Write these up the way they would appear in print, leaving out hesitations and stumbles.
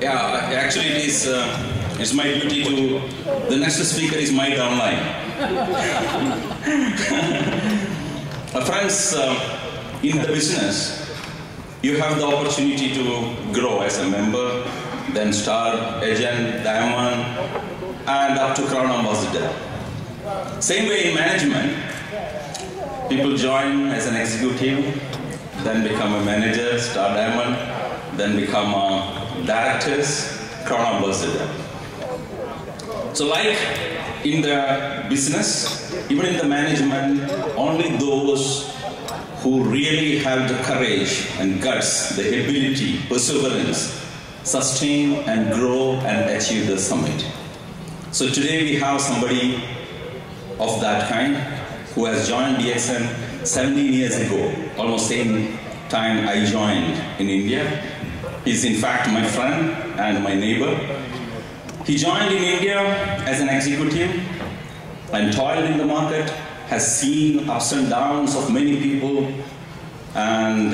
Yeah, actually it is, it's my duty to, the next speaker is my downline. Friends, in the business, you have the opportunity to grow as a member, then star, agent, diamond, and up to crown ambassador. Same way in management, people join as an executive, then become a manager, star diamond, then become directors, crown ambassador. So like in the business, even in the management, only those who really have the courage and guts, the ability, perseverance, sustain and grow and achieve the summit. So today we have somebody of that kind who has joined DXN 17 years ago, almost same time I joined in India. He's in fact my friend and my neighbor. He joined in India as an executive and toiled in the market, has seen ups and downs of many people and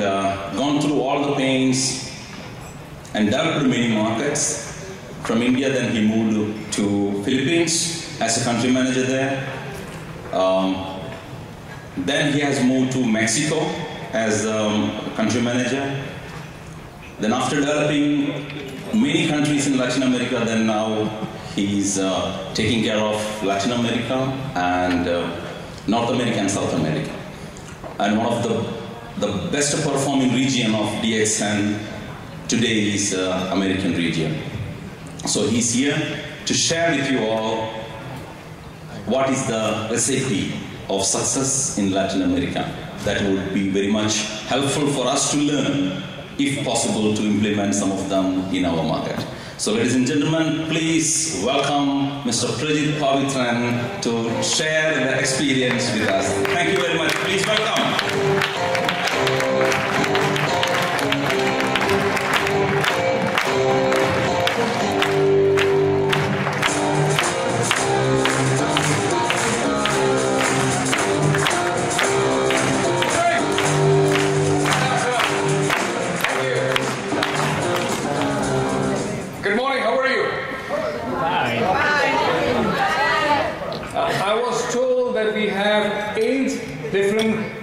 gone through all the pains and developed many markets. From India, then he moved to Philippines as a country manager there. Then he has moved to Mexico as a country manager. Then after developing many countries in Latin America, then now he's taking care of Latin America and North America and South America. And one of the best performing region of DXN today is American region. So he's here to share with you all what is the recipe of success in Latin America. That would be very much helpful for us to learn, if possible, to implement some of them in our market. So ladies and gentlemen, please welcome Mr. Prajith to share the experience with us. Thank you very much. Please welcome.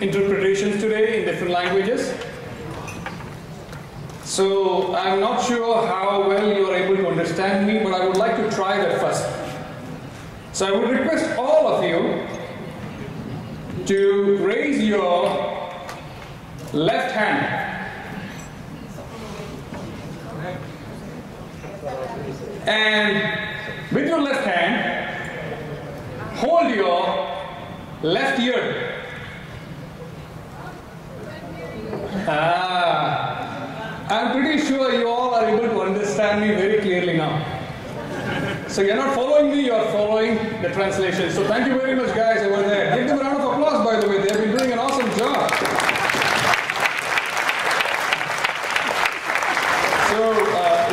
Interpretations today in different languages. So I'm not sure how well you are able to understand me, but I would like to try that first. So I would request all of you to raise your left hand and with your left hand hold your left ear. I'm pretty sure you all are able to understand me very clearly now. So you're not following me, you're following the translation. So thank you very much guys over there. Give them a round of applause, by the way. They've been doing an awesome job. So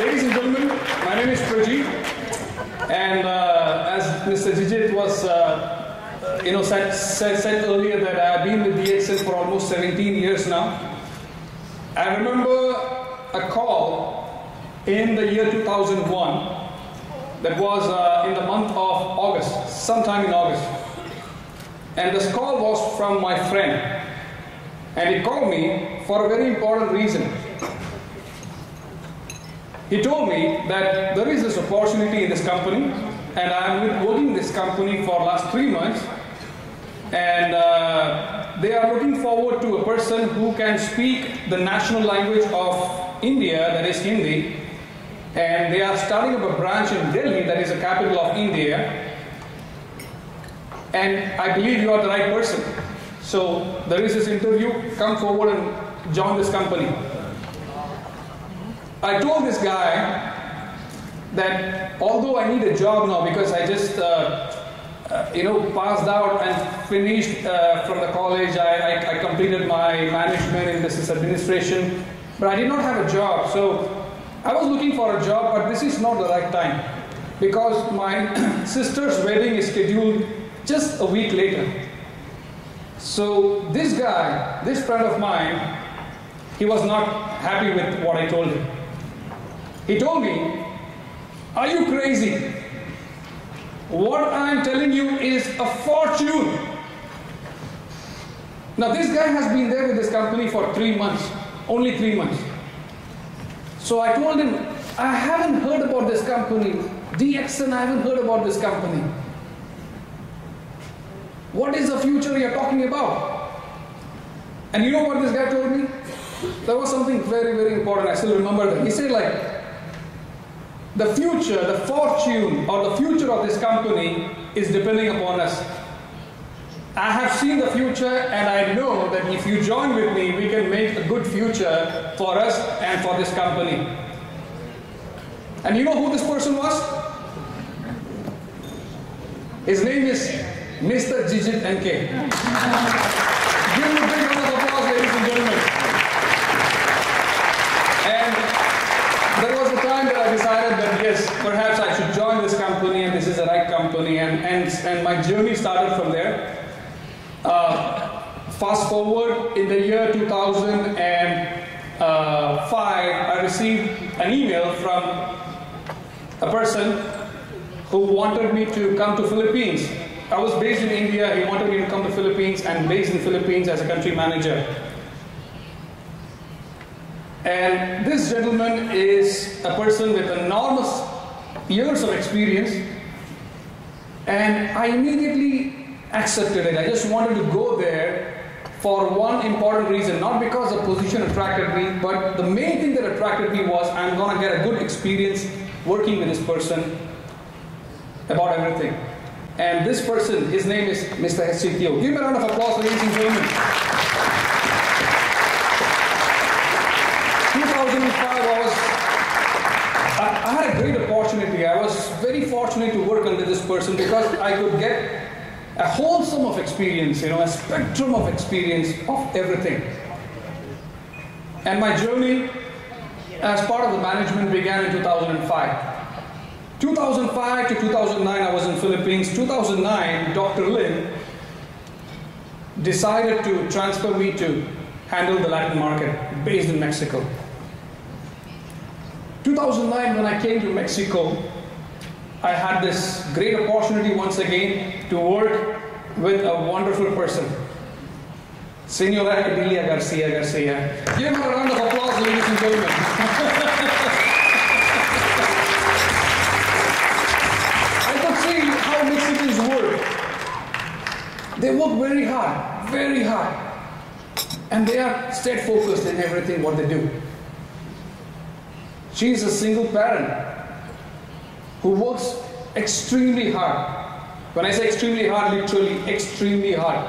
ladies and gentlemen, my name is Prajith, and as Mr. Jijit was said earlier, that I've been with DXN for almost 17 years now. I remember a call in the year 2001 that was in the month of August, sometime in August. And this call was from my friend. And he called me for a very important reason. He told me that there is this opportunity in this company, and I'm working in this company for the last 3 months. And they are looking forward to a person who can speak the national language of India, that is Hindi. And they are starting up a branch in Delhi, that is the capital of India. And I believe you are the right person. So there is this interview, come forward and join this company. I told this guy that although I need a job now because I just passed out and finished from the college. I completed my management in business administration, but I did not have a job. So I was looking for a job, but this is not the right time because my sister's wedding is scheduled just a week later. So this guy, this friend of mine, he was not happy with what I told him. He told me Are you crazy? What I'm telling you is a fortune. Now this guy has been there with this company for 3 months, only 3 months. So I told him, I haven't heard about this company. DXN, I haven't heard about this company. What is the future you're talking about? And you know what this guy told me? There was something very, very important. I still remember that. He said like, the future, the fortune or the future of this company is depending upon us. I have seen the future and I know that if you join with me, we can make a good future for us and for this company. And you know who this person was? His name is Mr. Jijit NK. Give him a big round of applause, ladies and gentlemen. And there was a time that I decided that yes, perhaps I should join this company and this is the right company, and my journey started from there. Fast forward in the year 2005, I received an email from a person who wanted me to come to Philippines. I was based in India, he wanted me to come to Philippines and based in Philippines as a country manager. And this gentleman is a person with enormous years of experience, and I immediately accepted it. I just wanted to go there for one important reason, not because the position attracted me, but the main thing that attracted me was I'm going to get a good experience working with this person about everything. And this person, his name is Mr. SCTO. Give me a round of applause, ladies and gentlemen. 2005, I had a great opportunity. I was very fortunate to work under this person because I could get a whole sum of experience, a spectrum of experience of everything. And my journey as part of the management began in 2005. 2005 to 2009, I was in Philippines. 2009, Dr. Lin decided to transfer me to handle the Latin market based in Mexico. 2009, when I came to Mexico, I had this great opportunity once again to work with a wonderful person, Senora Emilia Garcia. Give her a round of applause, ladies and gentlemen. I could see how Mexicans work. They work very hard, and they are steadfast focused in everything what they do. She is a single parent who works extremely hard. When I say extremely hard, literally extremely hard.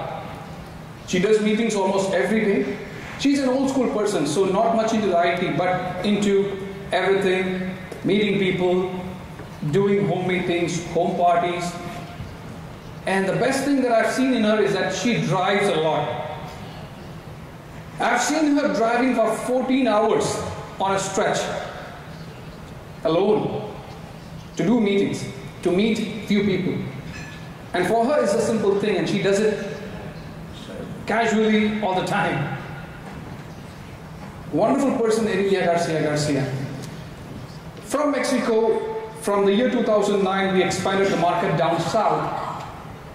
She does meetings almost every day. She's an old school person, so not much into the IT, but into everything, meeting people, doing home meetings, home parties. And the best thing that I've seen in her is that she drives a lot. I've seen her driving for 14 hours on a stretch, alone, to do meetings, to meet few people. And for her it's a simple thing, and she does it casually all the time. Wonderful person, Emilia Garcia. From Mexico, from the year 2009, we expanded the market down south.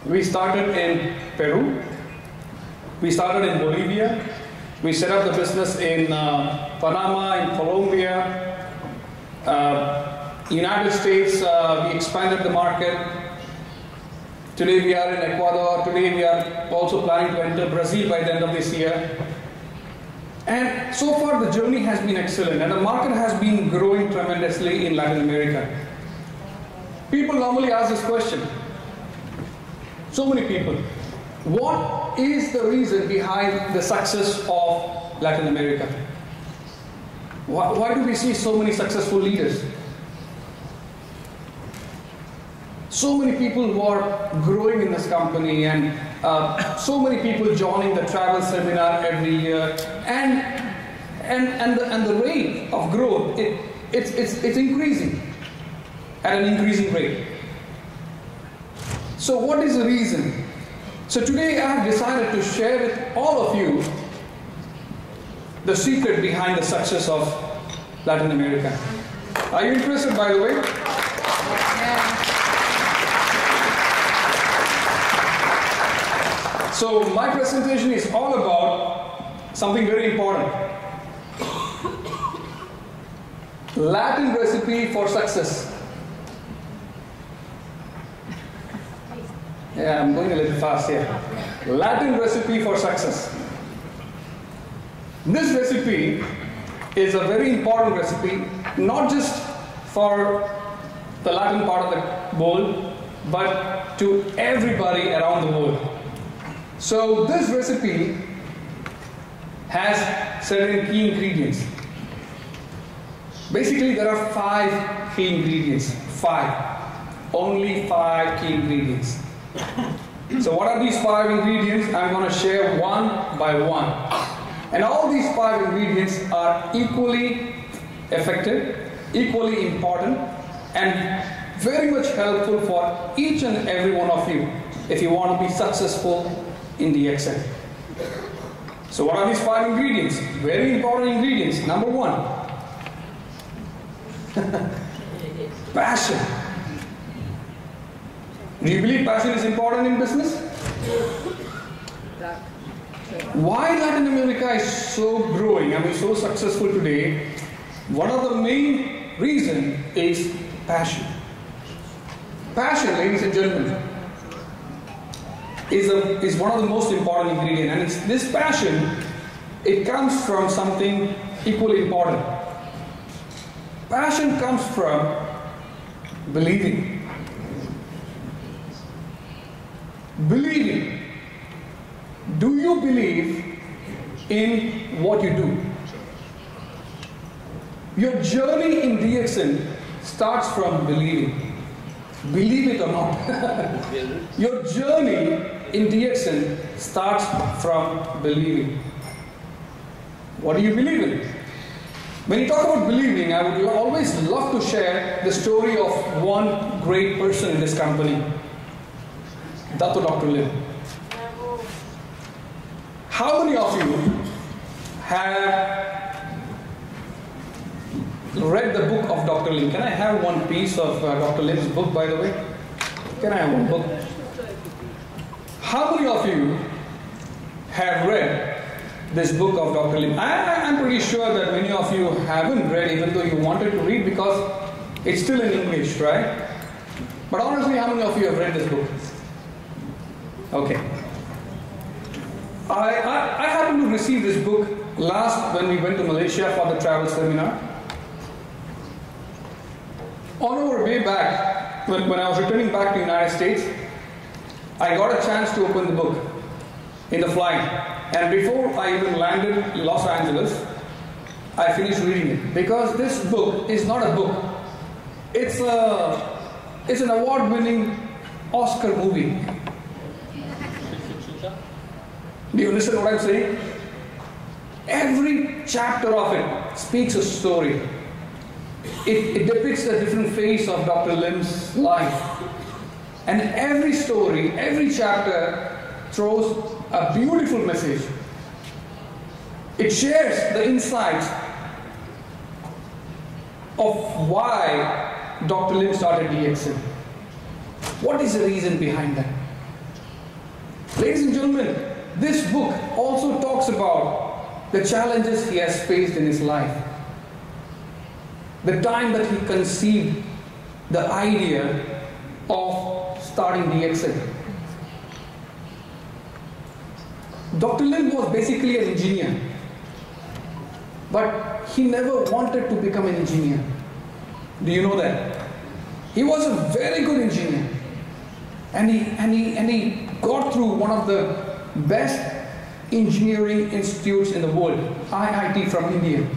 We started in Peru, we started in Bolivia, we set up the business in Panama, in Colombia, United States, we expanded the market. Today we are in Ecuador. Today we are also planning to enter Brazil by the end of this year. And so far the journey has been excellent, and the market has been growing tremendously in Latin America. People normally ask this question. So many people. What is the reason behind the success of Latin America? Why do we see so many successful leaders? So many people who are growing in this company, and so many people joining the travel seminar every year, and the rate of growth, it's increasing at an increasing rate. So what is the reason? So today I have decided to share with all of you the secret behind the success of Latin America. Are you interested, by the way? So my presentation is all about something very important. Latin recipe for success. Yeah, I'm going a little fast here. Latin recipe for success. This recipe is a very important recipe, not just for the Latin part of the world, but to everybody around the world. So this recipe has certain key ingredients. Basically, there are 5 key ingredients. 5. Only 5 key ingredients. So what are these 5 ingredients? I'm going to share one by one. And all these 5 ingredients are equally effective, equally important, and very much helpful for each and every one of you if you want to be successful in DXN. So what are these 5 ingredients? Very important ingredients. Number 1. Passion. Do you believe passion is important in business? Why Latin America is so growing, so successful today, one of the main reasons is passion. Passion, ladies and gentlemen, is one of the most important ingredients. And it's this passion, it comes from something equally important. Passion comes from believing. Believing. Do you believe in what you do? Your journey in DXN starts from believing. Believe it or not. Your journey in DXN starts from believing. What do you believe in? When you talk about believing, I would always love to share the story of one great person in this company, Dr. Lim. How many of you have read the book of Dr. Lim? Can I have one piece of Dr. Lim's book, by the way? Can I have one book? How many of you have read this book of Dr. Lim? I'm pretty sure that many of you haven't read, even though you wanted to read, because it's still in English, right? But honestly, how many of you have read this book? Okay. I happened to receive this book last when we went to Malaysia for the travel seminar. On our way back, when I was returning back to the United States, I got a chance to open the book in the flight. And before I even landed in Los Angeles, I finished reading it. Because this book is not a book. It's an award-winning Oscar movie. Do you understand what I'm saying? Every chapter of it speaks a story. It depicts a different phase of Dr. Lim's life. And every story, every chapter throws a beautiful message. It shares the insights of why Dr. Lim started DXN. What is the reason behind that? Ladies and gentlemen, this book also talks about the challenges he has faced in his life. The time that he conceived the idea of starting DXN. Dr. Lim was basically an engineer, but he never wanted to become an engineer. Do you know that? He was a very good engineer, and he got through one of the best engineering institutes in the world, IIT from India.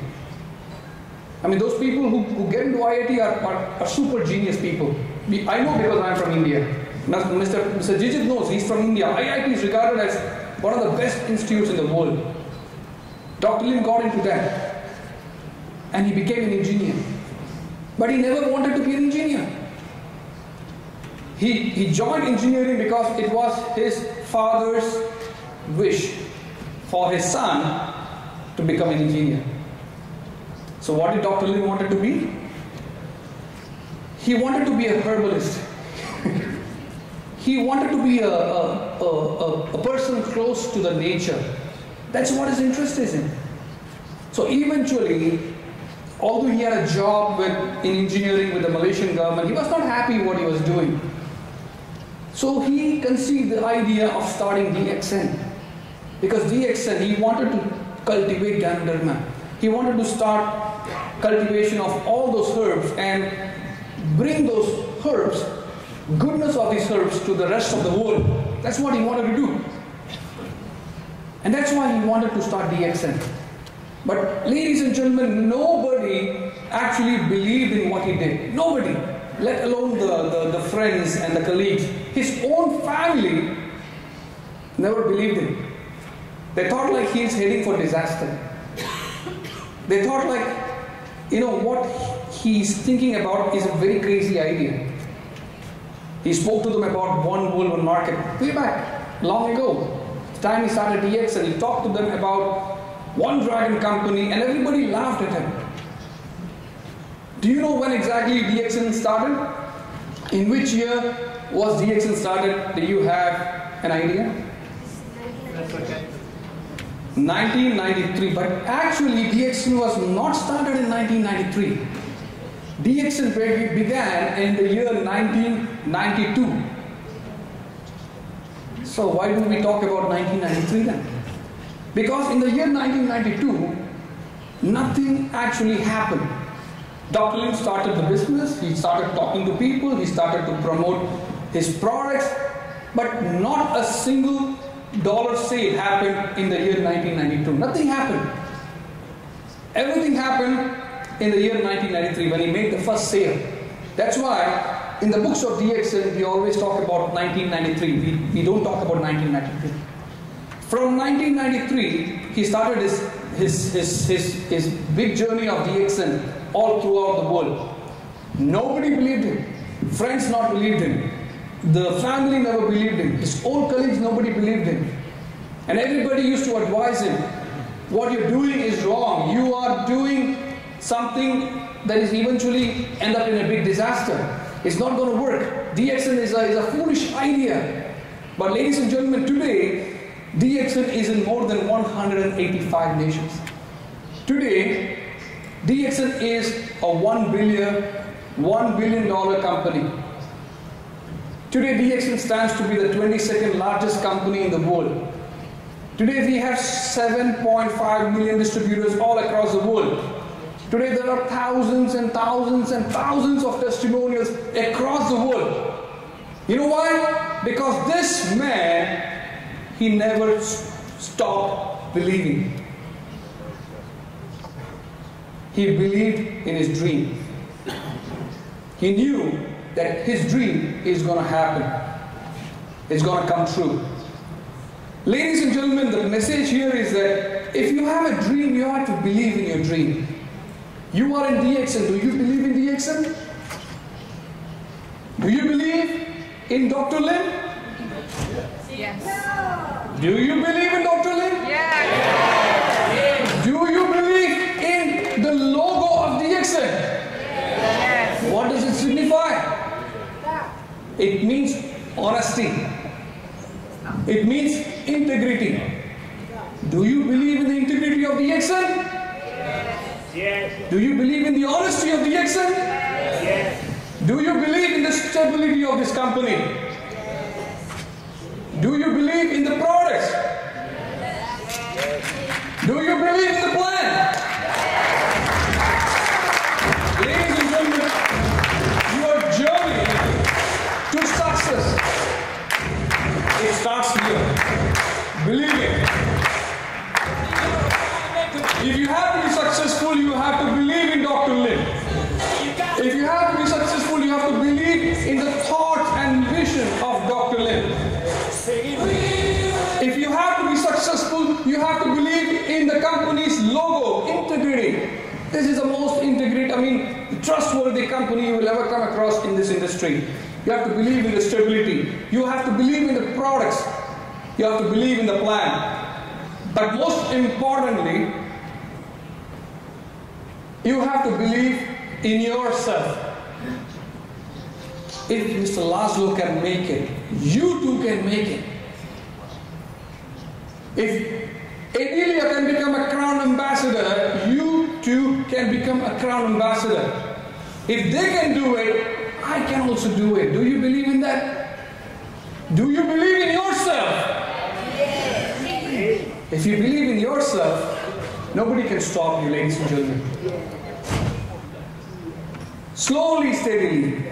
Those people who get into IIT are super genius people. I know because I'm from India. Mr. Jijit knows, he's from India. IIT is regarded as one of the best institutes in the world. Dr. Lim got into that, and he became an engineer. But he never wanted to be an engineer. He joined engineering because it was his father's wish for his son to become an engineer. So what did Dr. Lim wanted to be? He wanted to be a herbalist. he wanted to be a person close to the nature. That's what his interest is in. So eventually, although he had a job in engineering with the Malaysian government, he was not happy what he was doing. So he conceived the idea of starting DXN. Because DXN, he wanted to cultivate Ganoderma. He wanted to start cultivation of all those herbs and bring those herbs, goodness of these herbs, to the rest of the world. That's what he wanted to do. And that's why he wanted to start DXN. But ladies and gentlemen, nobody actually believed in what he did. Nobody, let alone the friends and the colleagues. His own family never believed him. They thought like he's heading for disaster. They thought like, what he's thinking about is a very crazy idea. He spoke to them about one world, one market, way back, long ago. The time he started DXN, he talked to them about one dragon company, and everybody laughed at him. Do you know when exactly DXN started? In which year was DXN started? Do you have an idea? 1993. But actually, DXN was not started in 1993. DXN began in the year 1992. So why do we talk about 1993 then? Because in the year 1992, nothing actually happened. Dr. Lim started the business, he started talking to people, he started to promote his products, but not a single dollar sale happened in the year 1992. Nothing happened. Everything happened in the year 1993 when he made the first sale. That's why in the books of DXN we always talk about 1993. We don't talk about 1993. From 1993, he started his big journey of DXN all throughout the world. Nobody believed him. Friends not believed him. The family never believed him. His old colleagues, nobody believed him. And everybody used to advise him, what you're doing is wrong. You are doing something that is eventually end up in a big disaster. It's not going to work. DXN is a foolish idea. But ladies and gentlemen, today, DXN is in more than 185 nations. Today, DXN is a $1 billion company. Today, DXN stands to be the 22nd largest company in the world. Today, we have 7.5 million distributors all across the world. Today, there are thousands and thousands and thousands of testimonials across the world. You know why? Because this man, he never stopped believing. He believed in his dream. He knew that his dream is going to happen. It's going to come true. Ladies and gentlemen, the message here is that if you have a dream, you have to believe in your dream. You are in DXN. Do you believe in DXN? Do you believe in Dr. Lim? Yes. Do you believe in Dr. Lim? Yes. Do you believe in the logo of DXN? Yes. What does it signify? It means honesty. It means integrity. Do you believe in the integrity of DXN? Yes. Do you believe in the honesty of DXN? Yes. Do you believe in the stability of this company? Do you believe in the products? Do you believe in the plan? Ladies and gentlemen, your journey to success, it starts here. Believe it. If you have to be successful, you have to believe in Dr. Lim. If you have to be successful, you have to believe in the thoughts and vision of Dr. Lim. If you have to be successful, you have to believe in the company's logo, integrity. This is the most trustworthy company you will ever come across in this industry. You have to believe in the stability. You have to believe in the products. You have to believe in the plan. But most importantly, you have to believe in yourself. if Mr. Laszlo can make it, you too can make it. If Adelia can become a crown ambassador, you too can become a crown ambassador. If they can do it, I can also do it. Do you believe in that? Do you believe in yourself? If you believe in yourself, nobody can stop you, ladies and gentlemen. Slowly, steadily.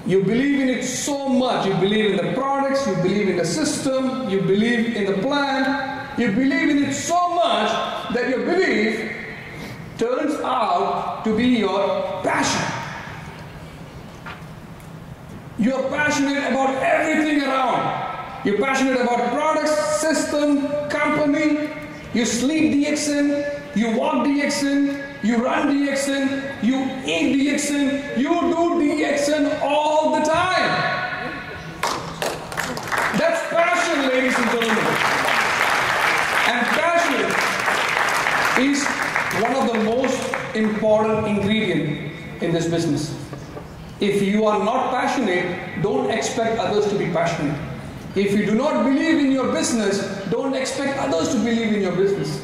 You believe in it so much. You believe in the products, you believe in the system, you believe in the plan, you believe in it so much that your belief turns out to be your passion. You're passionate about everything around. You're passionate about products, system, company. You sleep DXN, you walk DXN, you run DXN, you eat DXN, you do DXN all the time. That's passion, ladies and gentlemen. And passion is one of the most important ingredients in this business. If you are not passionate, don't expect others to be passionate. If you do not believe in your business, don't expect others to believe in your business.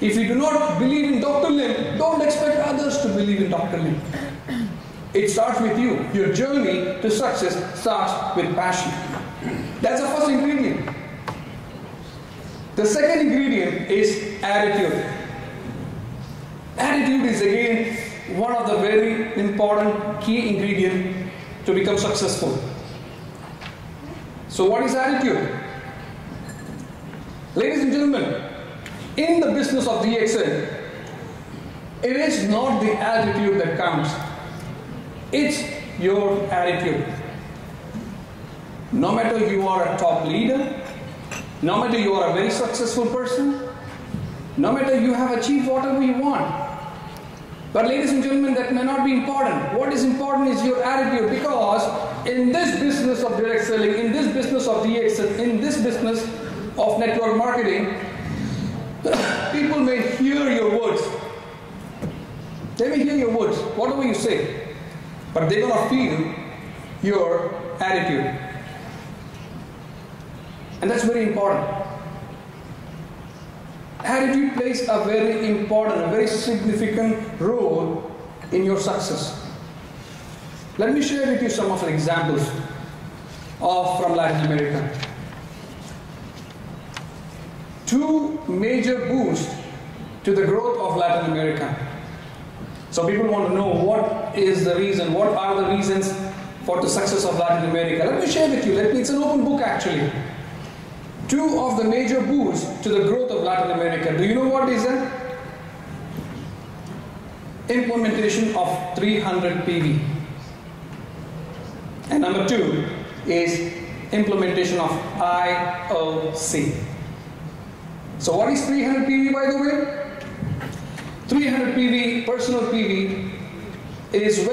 If you do not believe in Dr. Lim, don't expect others to believe in Dr. Lim. It starts with you. Your journey to success starts with passion. That's the first ingredient. The second ingredient is attitude. Attitude is again one of the very important key ingredients to become successful. So what is attitude? Ladies and gentlemen, in the business of DXN, it is not the attitude that counts. It's your attitude. No matter you are a top leader, no matter you are a very successful person, no matter you have achieved whatever you want. But ladies and gentlemen, that may not be important. What is important is your attitude, because in this business of direct selling, in this business of DXN, in this business of network marketing, people may hear your words. They may hear your words, whatever you say, but they're going to feel your attitude. And that's very important. Attitude plays a very important, a very significant role in your success. Let me share with you some of the examples from Latin America. Two major boosts to the growth of Latin America. So people want to know what is the reason, what are the reasons for the success of Latin America. Let me share with you, it's an open book actually. Two of the major boosts to the growth of Latin America. Do you know what is that? Implementation of 300 PV. And number two is implementation of IOC. So what is 300 PV, by the way? 300 PV, personal PV, is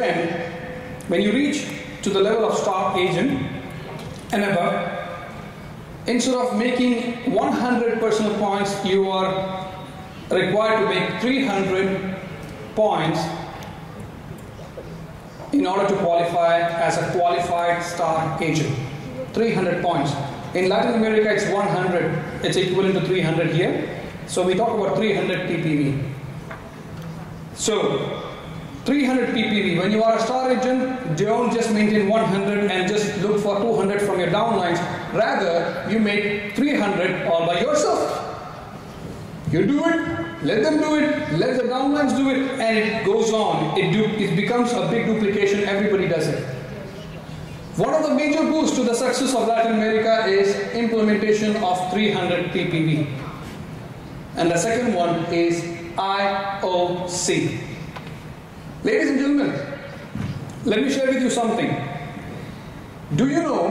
when you reach to the level of star agent and above, instead of making 100 personal points, you are required to make 300 points in order to qualify as a qualified star agent. 300 points. In Latin America, it's 100. It's equivalent to 300 here. So we talk about 300 PPV. So 300 PPV. When you are a star agent, don't just maintain 100 and just look for 200 from your downlines. Rather, you make 300 all by yourself. You do it, let them do it, let the downlines do it, and it goes on. It becomes a big duplication. Everybody does it. One of the major boosts to the success of Latin America is implementation of 300 PPV. And the second one is IOC. Ladies and gentlemen, let me share with you something. Do you know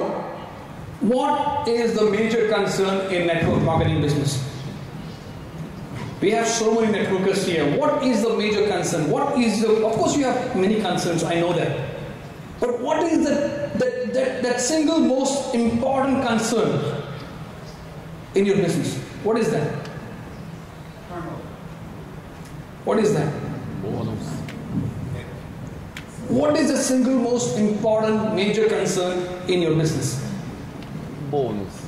what is the major concern in network marketing business? We have so many networkers here. What is the major concern? Of course you have many concerns, I know that. But what is that single most important concern in your business? What is that? What is that? What What is the single most important major concern in your business? Bonus.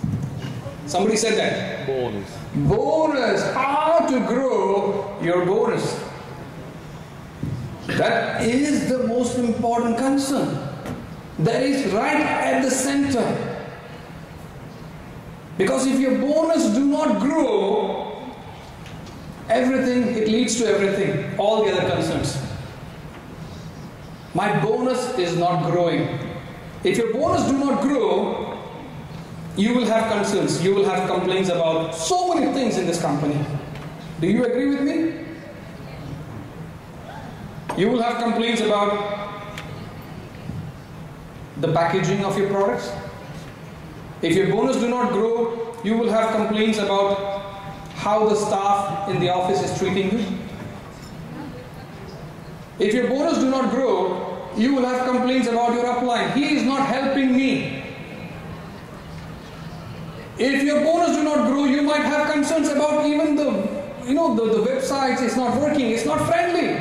Somebody said that. Bonus. Bonus. How to grow your bonus. That is the most important concern. That is right at the center. Because if your bonus do not grow, everything, it leads to everything, all the other concerns. My bonus is not growing. If your bonus do not grow, you will have concerns, you will have complaints about so many things in this company. Do you agree with me? You will have complaints about the packaging of your products. If your bonus do not grow, you will have complaints about how the staff in the office is treating you. If your bonus do not grow, you will have complaints about your upline. He is not helping me. If your bonus do not grow, you might have concerns about even the websites is not working, it's not friendly.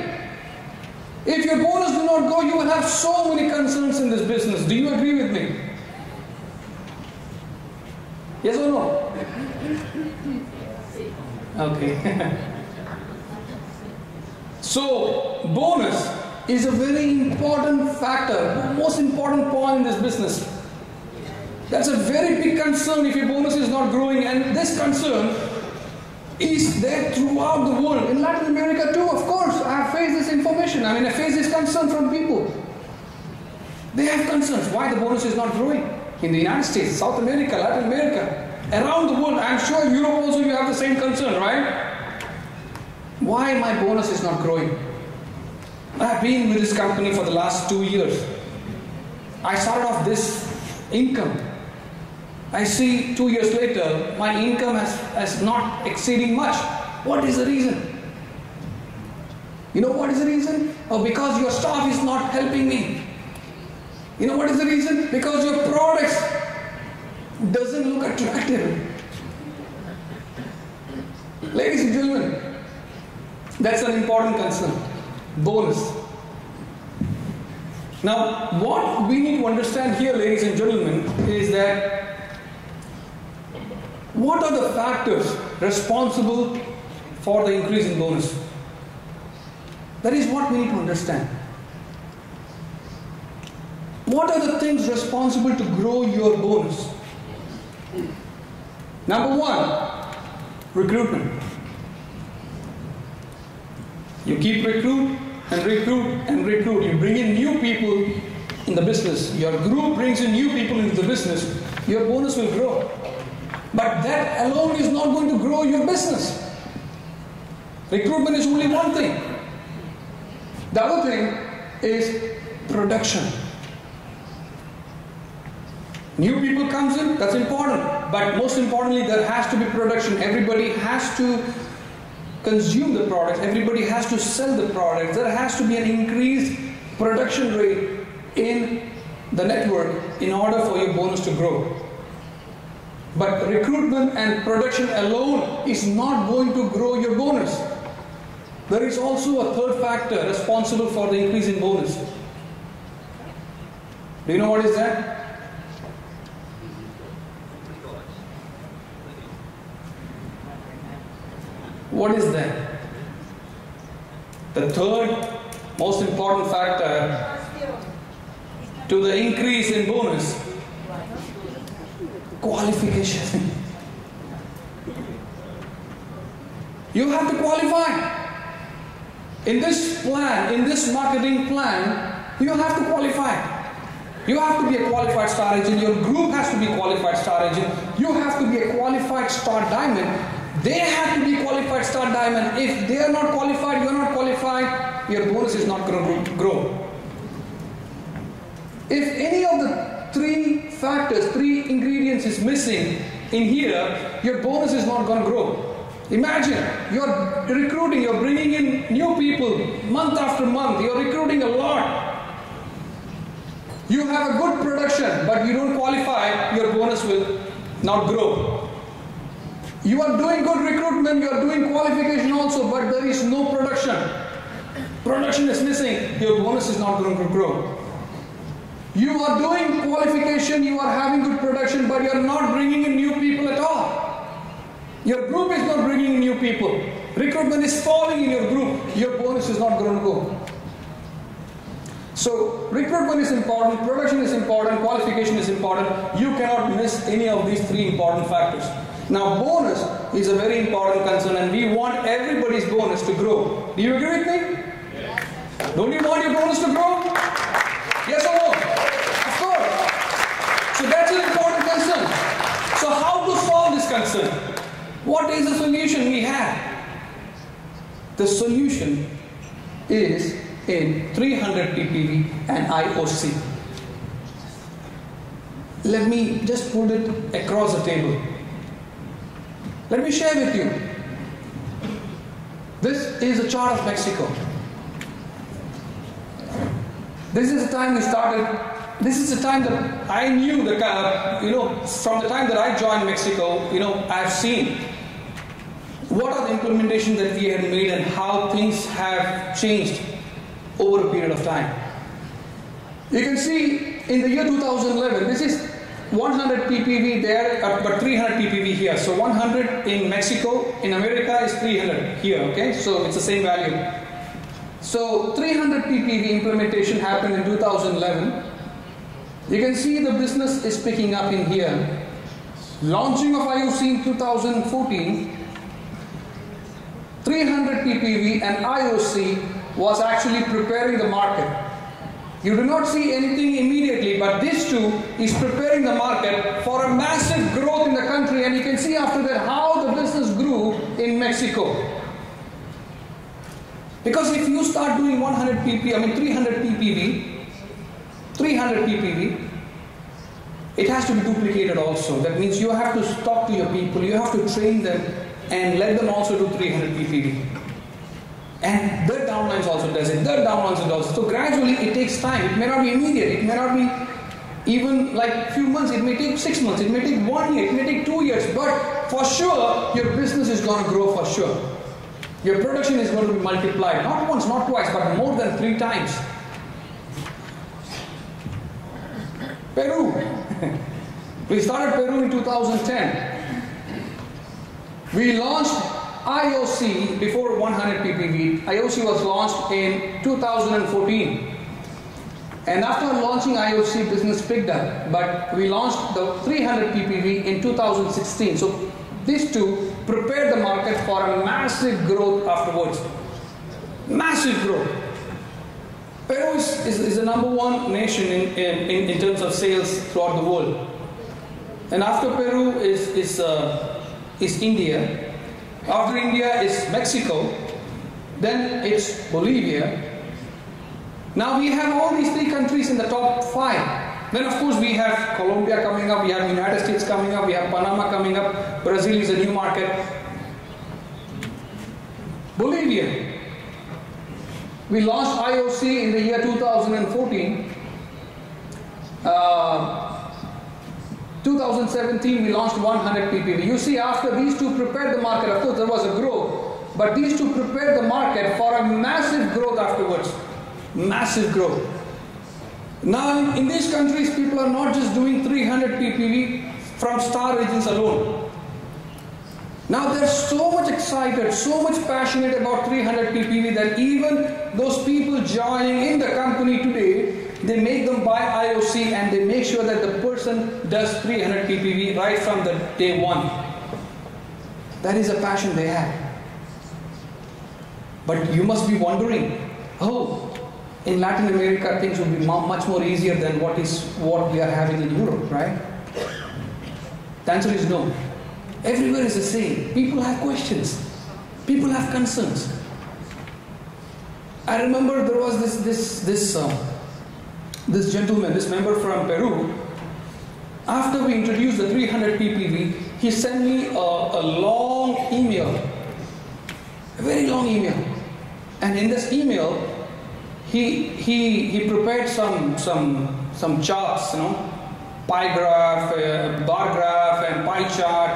If your bonus do not grow, you will have so many concerns in this business. Do you agree with me? Yes or no? Okay. So, bonus is a very important factor, the most important point in this business. That's a very big concern if your bonus is not growing, and this concern is there throughout the world. In Latin America too, of course, I have faced this information. I face this concern from people. They have concerns why the bonus is not growing. In the United States, South America, Latin America, around the world, I'm sure Europe also you have the same concern, right? Why my bonus is not growing? I've been with this company for the last 2 years. I started off this income. I see 2 years later, my income has not exceeding much. What is the reason? You know what is the reason? Oh, because your staff is not helping me. You know what is the reason? Because your products doesn't look attractive. Ladies and gentlemen, that's an important concern. Bonus. Now, what we need to understand here, ladies and gentlemen, is that what are the factors responsible for the increase in bonus? That is what we need to understand. What are the things responsible to grow your bonus? Number one, recruitment. You keep recruit and recruit and recruit. You bring in new people in the business. Your group brings in new people into the business. Your bonus will grow. But that alone is not going to grow your business. Recruitment is only one thing. The other thing is production. New people comes in, that's important. But most importantly, there has to be production. Everybody has to consume the product. Everybody has to sell the product. There has to be an increased production rate in the network in order for your bonus to grow. But recruitment and production alone is not going to grow your bonus. There is also a third factor responsible for the increase in bonus. Do you know what is that? What is that? The third most important factor to the increase in bonus, qualification. You have to qualify. In this plan, in this marketing plan, you have to qualify. You have to be a qualified star agent. Your group has to be a qualified star agent. You have to be a qualified star diamond. They have to be qualified star diamond. If they are not qualified, you are not qualified, your bonus is not going to grow. If any of the three factors, three ingredients is missing in here, your bonus is not going to grow. Imagine, you're recruiting, you're bringing in new people month after month, you're recruiting a lot. You have a good production, but you don't qualify, your bonus will not grow. You are doing good recruitment, you are doing qualification also, but there is no production. production is missing, your bonus is not going to grow. You are doing qualification, you are having good production, but you are not bringing in new people at all. Your group is not bringing in new people. Recruitment is falling in your group. Your bonus is not going to go. So recruitment is important, production is important, qualification is important. You cannot miss any of these three important factors. Now bonus is a very important concern, and we want everybody's bonus to grow. Do you agree with me? Yes. Don't you want your bonus to grow? Yes or no? Of course. So that's an important concern. So how to solve this concern? What is the solution we have? The solution is in 300 ppv and IOC. Let me just put it across the table. Let me share with you. This is a chart of Mexico. This is the time we started. This is the time that I knew from the time that I joined Mexico, I've seen what are the implementations that we had made and how things have changed over a period of time. You can see in the year 2011, this is 100 ppv there, but 300 ppv here. So 100 in Mexico, in America is 300 here, okay? So it's the same value. So 300 ppv implementation happened in 2011. You can see the business is picking up in here. Launching of IOC in 2014, 300 ppv and IOC was actually preparing the market. You do not see anything immediately, but this too is preparing the market for a massive growth in the country, and you can see after that how the business grew in Mexico. Because if you start doing 300 ppv, it has to be duplicated also. That means you have to talk to your people, you have to train them and let them also do 300 ppv. And their downlines also does it, their downlines also. So gradually it takes time. It may not be immediate, it may not be even like few months, it may take 6 months, it may take 1 year, it may take 2 years, but for sure your business is going to grow for sure. Your production is going to be multiplied, not once, not twice, but more than 3 times. Peru. We started Peru in 2010. We launched IOC before 100 ppv. IOC was launched in 2014. And after launching IOC, business picked up. But we launched the 300 ppv in 2016. So these two prepared the market for a massive growth afterwards. Massive growth. Peru is the #1 nation in terms of sales throughout the world. And after Peru is India. After India is Mexico. Then it's Bolivia. Now we have all these 3 countries in the top 5. Then of course we have Colombia coming up, we have United States coming up, we have Panama coming up, Brazil is a new market. Bolivia. We launched IOC in the year 2014. 2017 we launched 100 ppv. You see, after these two prepared the market, of course there was a growth, but these two prepared the market for a massive growth afterwards. Massive growth. Now in these countries people are not just doing 300 ppv from star agents alone. Now they're so much excited, so much passionate about 300 ppv that even those people joining in the company today, they make them buy IOC and they make sure that the person does 300 ppv right from the day 1. That is a passion they have. But you must be wondering, oh, in Latin America things will be much more easier than what we are having in Europe, right? The answer is no. Everywhere is the same. People have questions. People have concerns. I remember there was this gentleman, this member from Peru. After we introduced the 300 ppv, he sent me a long email, a very long email. And in this email, he prepared some charts, pie graph, bar graph, and pie chart,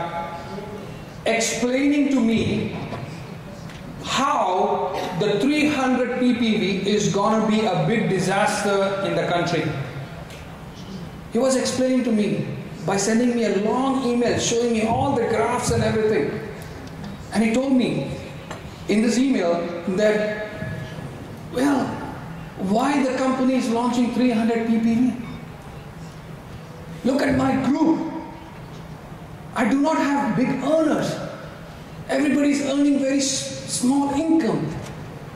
explaining to me how the 300 300 ppv is going to be a big disaster in the country. He was explaining to me by sending me a long email showing me all the graphs and everything. And he told me in this email that, well, why the company is launching 300 ppv? Look at my group. I do not have big earners. Everybody is earning very small income.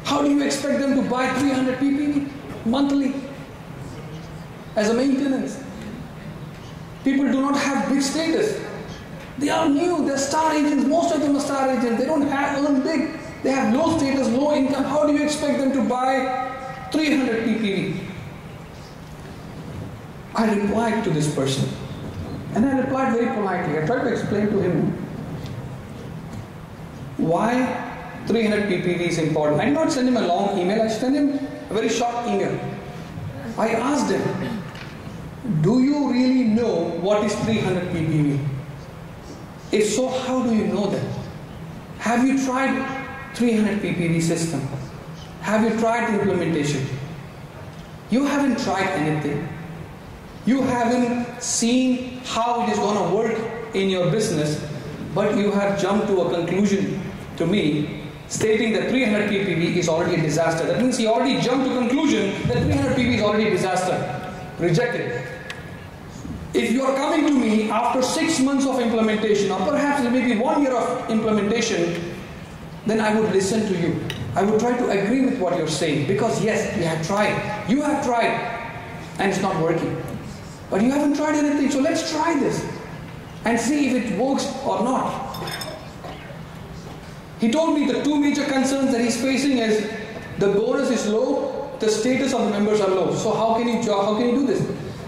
How do you expect them to buy 300 ppv monthly as a maintenance? People do not have big status. They are new, they're star agents, most of them are star agents. They don't earn big. They have low status, low income. How do you expect them to buy 300 ppv? I replied to this person. And I replied very politely. I tried to explain to him why 300 ppv is important. I did not send him a long email. I sent him a very short email. I asked him, do you really know what is 300 ppv? If so, how do you know that? Have you tried 300 ppv system? Have you tried the implementation? You haven't tried anything. You haven't seen how it is going to work in your business, but you have jumped to a conclusion to me stating that 300 ppv is already a disaster. That means he already jumped to a conclusion that 300 ppv is already a disaster. Rejected. If you are coming to me after 6 months of implementation, or perhaps maybe 1 year of implementation, then I would listen to you. I would try to agree with what you're saying, because yes, we have tried. You have tried, and it's not working. But you haven't tried anything, so let's try this and see if it works or not. He told me the two major concerns that he's facing is the bonus is low, the status of the members are low. So how can you do this?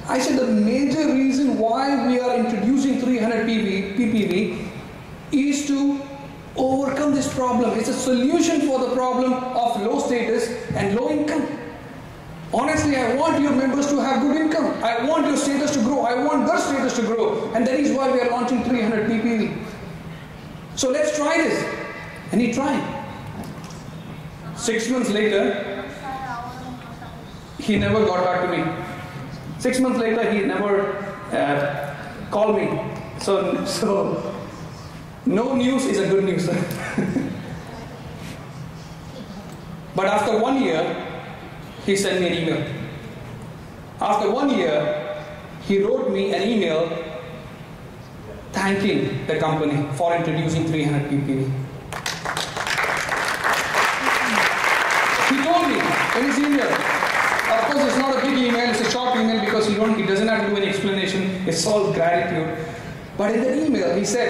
I said the major reason why we are introducing 300 ppv is to overcome this problem. It's a solution for the problem of low status and low income. Honestly, I want your members to have good income. I want your status to grow. I want their status to grow. And that is why we are launching 300 ppv. So let's try this. And he tried. 6 months later, he never got back to me. 6 months later, he never called me. So no news is a good news. But after 1 year, he sent me an email. After 1 year, he wrote me an email thanking the company for introducing 300 ppv. He told me in his email, of course it's not a big email, it's a short email because he doesn't have to do any explanation, it's all gratitude. But in the email he said,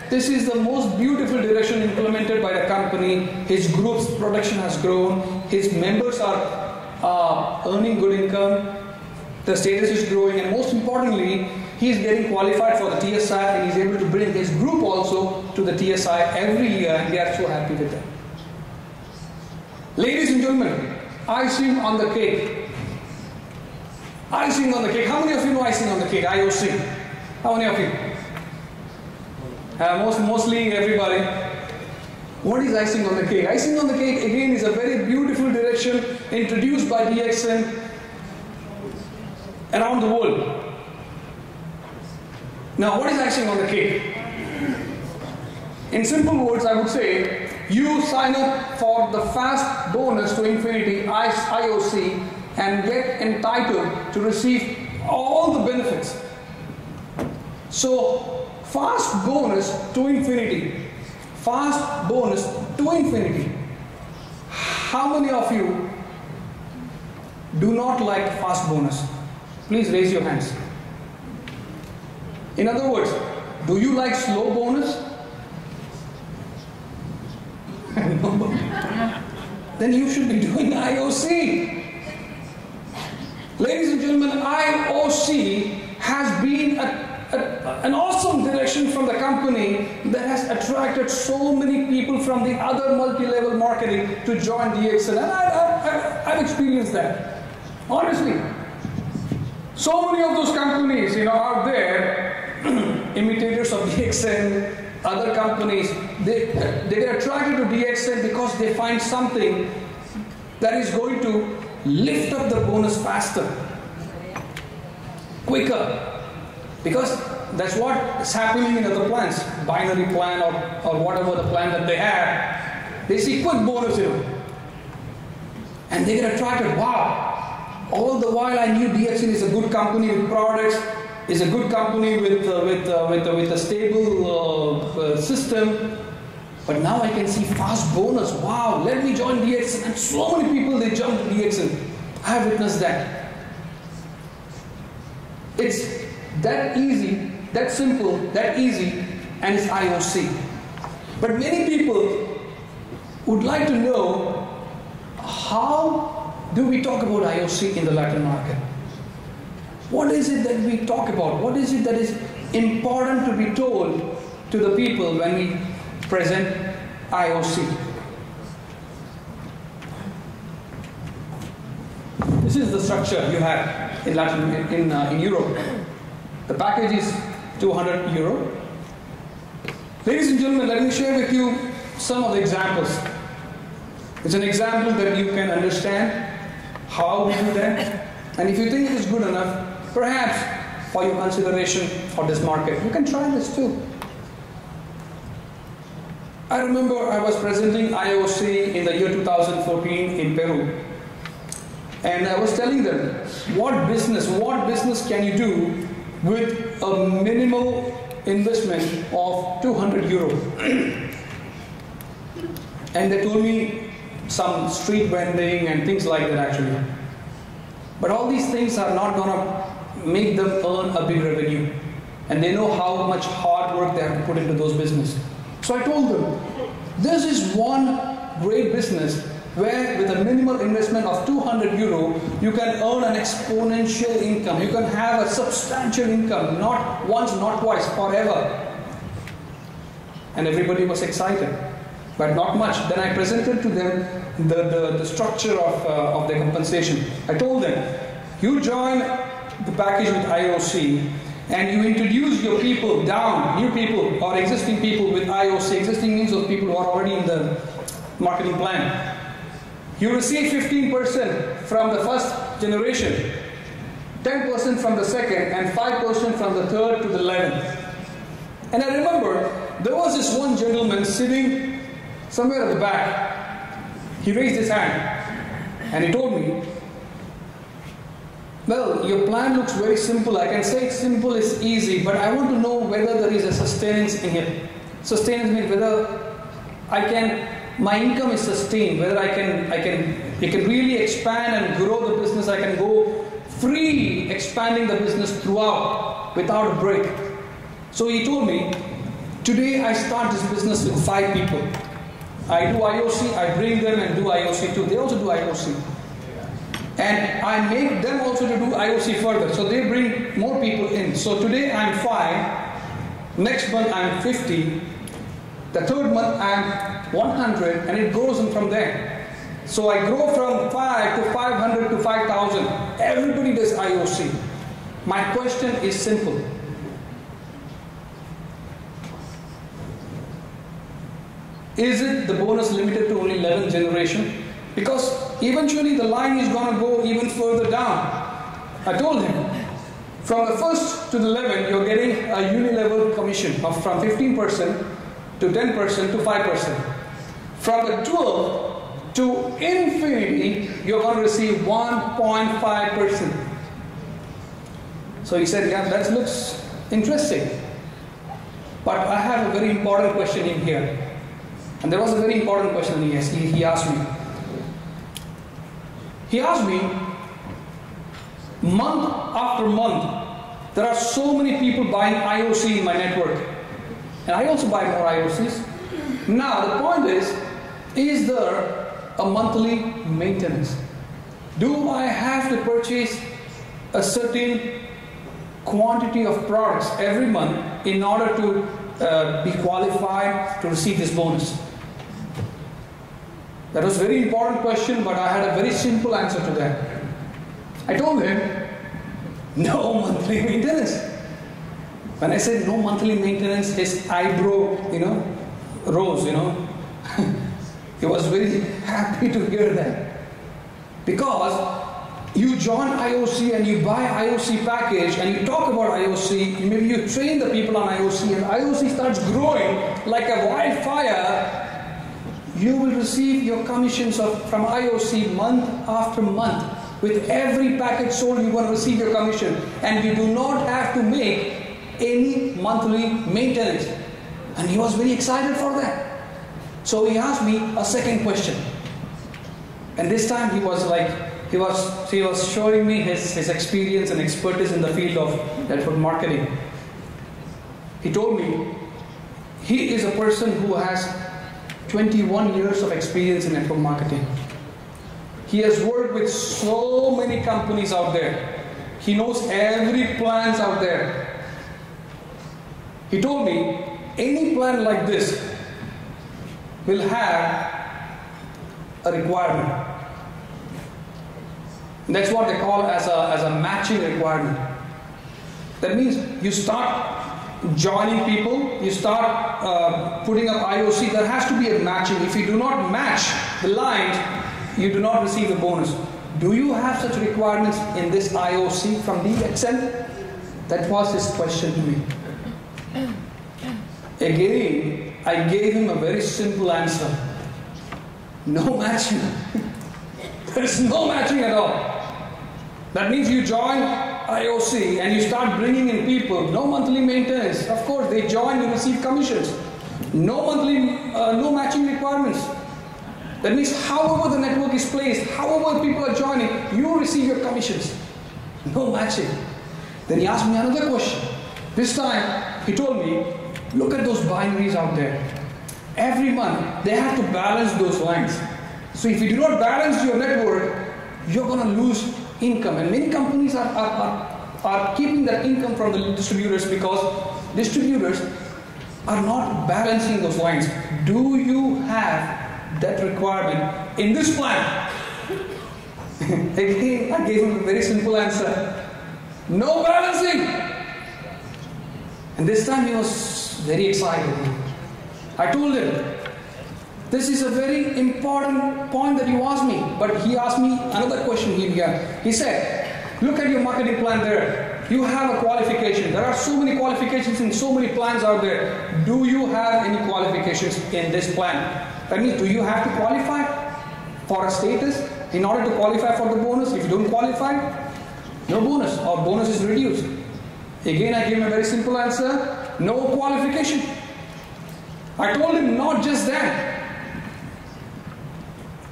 this is the most beautiful direction implemented by the company, his group's production has grown, his members are earning good income, the status is growing, and most importantly, he is getting qualified for the TSI and he is able to bring his group also to the TSI every year, and we are so happy with that. Ladies and gentlemen, icing on the cake. Icing on the cake. How many of you know icing on the cake? IOC. How many of you? Mostly everybody. What is icing on the cake? Icing on the cake again is a very beautiful direction introduced by DXN around the world. Now, what is icing on the cake? In simple words, I would say, you sign up for the fast bonus to infinity IOC and get entitled to receive all the benefits. So, fast bonus to infinity. Fast bonus to infinity. How many of you do not like fast bonus? Please raise your hands. In other words, do you like slow bonus? Then you should be doing IOC. Ladies and gentlemen, IOC has been an awesome direction from the company that has attracted so many people from the other multi-level marketing to join DXN. And I've experienced that. Honestly. So many of those companies, out there, imitators of DXN, other companies, they get attracted to DXN because they find something that is going to lift up the bonus faster, quicker. Because that's what is happening in other plans, binary plan or whatever the plan that they have. They see quick bonus, and they get attracted. Wow! All the while I knew DXN is a good company with products, is a good company with a stable system. But now I can see fast bonus. Wow! Let me join DXN. And so many people they jump to DXN. I have witnessed that. It's that easy, that simple, that easy, and it's IOC. But many people would like to know, how do we talk about IOC in the Latin market? What is it that we talk about? What is it that is important to be told to the people when we present IOC? This is the structure you have in Europe. The package is 200 euro. Ladies and gentlemen, let me share with you some of the examples. It's an example that you can understand how we do that. And if you think it is good enough, perhaps for your consideration for this market, you can try this too. I remember I was presenting IOC in the year 2014 in Peru. And I was telling them, what business can you do with a minimal investment of 200 euro? And they told me some street vending and things like that actually. But all these things are not going to make them earn a big revenue. And they know how much hard work they have to put into those businesses. So I told them, this is one great business where with a minimal investment of 200 euro, you can earn an exponential income. You can have a substantial income, not once, not twice, forever. And everybody was excited, but not much. Then I presented to them the structure of the compensation. I told them, you join the package with IOC, and you introduce your people down, new people or existing people with IOC. Existing means those people who are already in the marketing plan. You receive 15% from the first generation, 10% from the second, and 5% from the third to the 11th. And I remember there was this one gentleman sitting somewhere at the back. He raised his hand and he told me, well, your plan looks very simple. I can say it's simple, it's easy, but I want to know whether there is a sustenance in it. Sustenance means whether my income is sustained, whether it can really expand and grow the business. I can go free expanding the business throughout without a break. So he told me, today I start this business with 5 people. I do IOC, I bring them and do IOC too. They also do IOC. And I make them also to do IOC further. So they bring more people in. So today I'm 5, next month I'm 50, the third month I'm 100, and it goes on from there. So I grow from 5 to 500 to 5,000. Everybody does IOC. My question is simple. Is it the bonus limited to only 11th generation? Because eventually the line is going to go even further down. I told him, from the 1st to the 11th, you're getting a unilevel commission of from 15% to 10% to 5%. From the 12th to infinity, you're going to receive 1.5%. So he said, yeah, that looks interesting. But I have a very important question in here. And there was a very important question he asked me. He asked me, month after month, there are so many people buying IOC in my network. And I also buy more IOCs. Now the point is there a monthly maintenance? Do I have to purchase a certain quantity of products every month in order to be qualified to receive this bonus? That was a very important question, but I had a very simple answer to that. I told him, no monthly maintenance. When I said no monthly maintenance, his eyebrow, rose, He was very happy to hear that. Because you join IOC and you buy IOC package and you talk about IOC, maybe you train the people on IOC and IOC starts growing like a wildfire, you will receive your commissions from IOC month after month. With every package sold, you will receive your commission, and you do not have to make any monthly maintenance. And he was very excited for that. So he asked me a second question. And this time he was like, he was showing me his experience and expertise in the field of network marketing. He told me he is a person who has 21 years of experience in network marketing. He has worked with so many companies out there. He knows every plans out there. He told me any plan like this will have a requirement. That's what they call as a matching requirement. That means you start joining people, you start putting up IOC, there has to be a matching. If you do not match the lines, you do not receive the bonus. Do you have such requirements in this IOC from DXN? That was his question to me. Again, I gave him a very simple answer. No matching. There is no matching at all. That means you join IOC and you start bringing in people. No monthly maintenance. Of course, they join, you receive commissions. No monthly, no matching requirements. That means however the network is placed, however people are joining, you receive your commissions. No matching. Then he asked me another question. This time, he told me, look at those binaries out there. Every month, they have to balance those lines. So if you do not balance your network, you're going to lose income. And many companies are keeping that income from the distributors because distributors are not balancing those lines. Do you have that requirement in this plan? Again, I gave him a very simple answer. No balancing. And this time he was very excited. I told him, this is a very important point that you asked me. But he asked me another question here. He said, look at your marketing plan there. You have a qualification. There are so many qualifications in so many plans out there. Do you have any qualifications in this plan? That means, do you have to qualify for a status in order to qualify for the bonus? If you don't qualify, no bonus or bonus is reduced. Again, I gave him a very simple answer. No qualification. I told him not just that.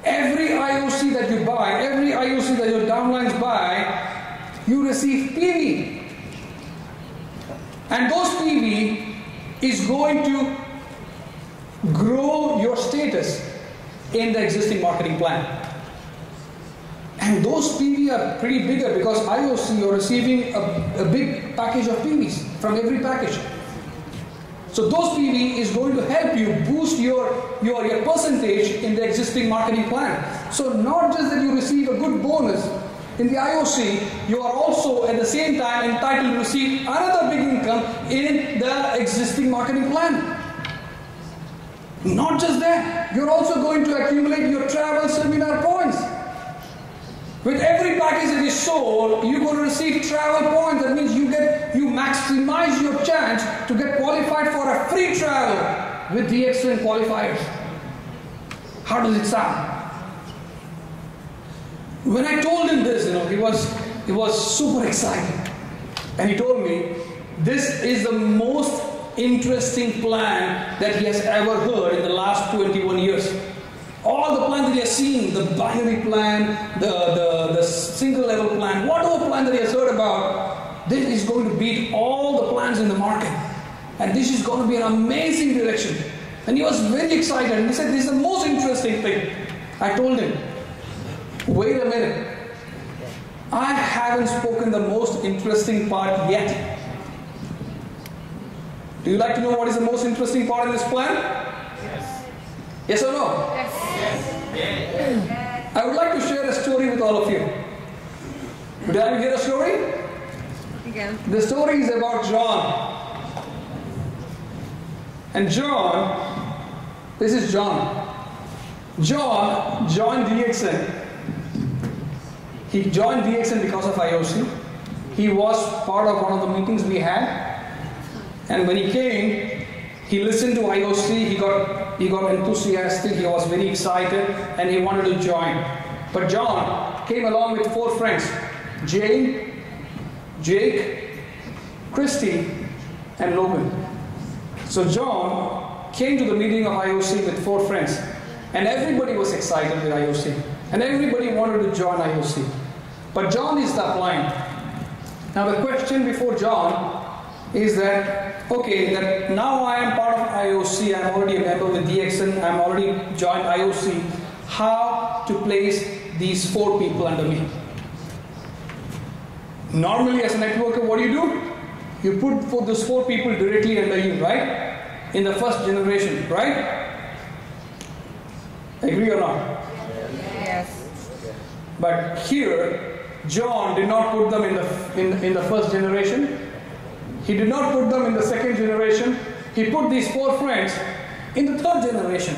Every IOC that you buy, every IOC that your downlines buy, you receive PV. And those PV is going to grow your status in the existing marketing plan. And those PV are pretty bigger because IOC, you're receiving a big package of PVs from every package. So those PV is going to help you boost your percentage in the existing marketing plan. So not just that you receive a good bonus in the IOC, you are also at the same time entitled to receive another big income in the existing marketing plan. Not just that, you're also going to accumulate your travel seminar points. With every package that is sold, you're going to receive travel points. That means you maximize your chance to get qualified for a free travel with DXN qualifiers. How does it sound? When I told him this, he was super excited. And he told me, this is the most interesting plan that he has ever heard in the last 21 years. All the plans that he has seen, the binary plan, the single level plan, whatever plan that he has heard about, this is going to beat all the plans in the market. And this is going to be an amazing direction. And he was very excited. And he said, this is the most interesting thing. I told him, wait a minute. I haven't spoken the most interesting part yet. Do you like to know what is the most interesting part in this plan? Yes. Yes or no? Yes. Yes. I would like to share a story with all of you. Would I hear a story? Again. The story is about John. And John, this is John. John joined DXN He joined DXN because of IOC. He was part of one of the meetings we had. And when he came, he listened to IOC, he got enthusiastic, he was very excited, and he wanted to join. But John came along with 4 friends, Jane, Jake, Christy, and Logan. So John came to the meeting of IOC with 4 friends, and everybody was excited with IOC, and everybody wanted to join IOC. But John is applying. Now the question before John is that, okay, that now I am part of IOC, I'm already a member with DXN, I'm already joined IOC, how to place these 4 people under me? Normally as a networker, what do? You put those 4 people directly under you, right? In the first generation, right? Agree or not? Yes. But here, John did not put them in the first generation. He did not put them in the second generation. He put these 4 friends in the third generation.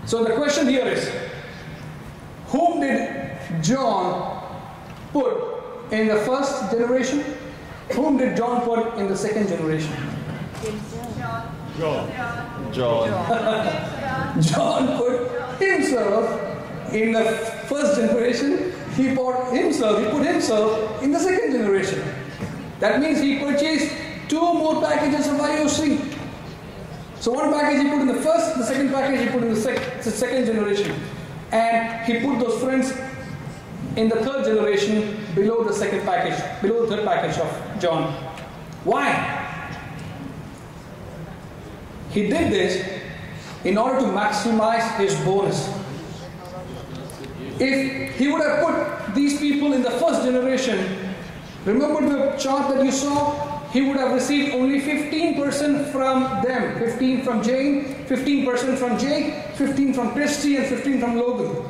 So the question here is, whom did John put in the first generation? Whom did John put in the second generation? John. John put himself in the first generation. He put himself in the second generation. That means he purchased 2 more packages of IOC. So one package he put in the first, the second package he put in the second generation. And he put those friends in the third generation below the second package, below the third package of John. Why? He did this in order to maximize his bonus. If he would have put these people in the first generation, remember the chart that you saw? He would have received only 15% from them. 15 from Jane, 15% from Jake, 15 from Christy, and 15 from Logan.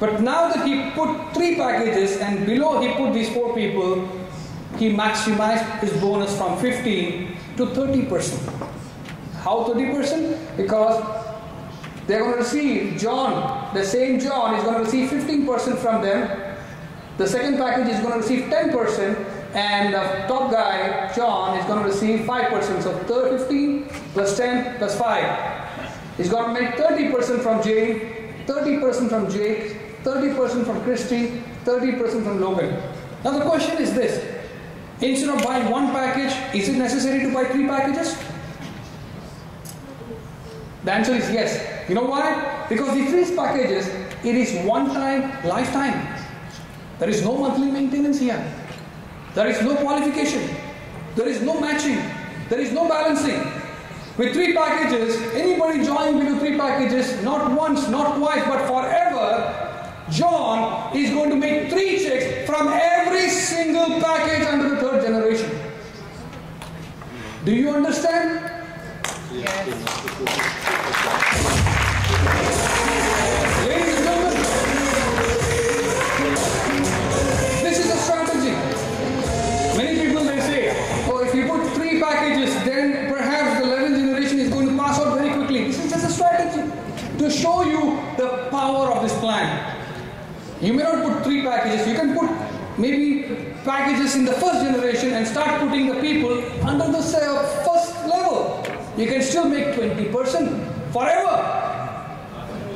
But now that he put 3 packages and below he put these 4 people, he maximized his bonus from 15 to 30%. How 30%? Because they're going to receive John, the same John is going to receive 15% from them. The second package is going to receive 10%, and the top guy, John, is going to receive 5%. So 15 plus 10 plus 5. He's going to make 30% from Jane, 30% from Jake, 30% from Christy, 30% from Logan. Now the question is this. Instead of buying 1 package, is it necessary to buy 3 packages? The answer is yes. You know why? Because the 3 packages, it is one time, lifetime. There is no monthly maintenance here. There is no qualification. There is no matching. There is no balancing. With 3 packages, anybody joining below 3 packages, not once, not twice, but forever, John is going to make 3 checks from every single package under the third generation. Do you understand? Yes. Ladies and gentlemen, this is a strategy. Many people may say, oh, if you put 3 packages, then perhaps the 11th generation is going to pass out very quickly. This is just a strategy to show you the power of this plan. You may not put 3 packages. You can put maybe packages in the first generation and start putting the people under the first level. You can still make 20% forever.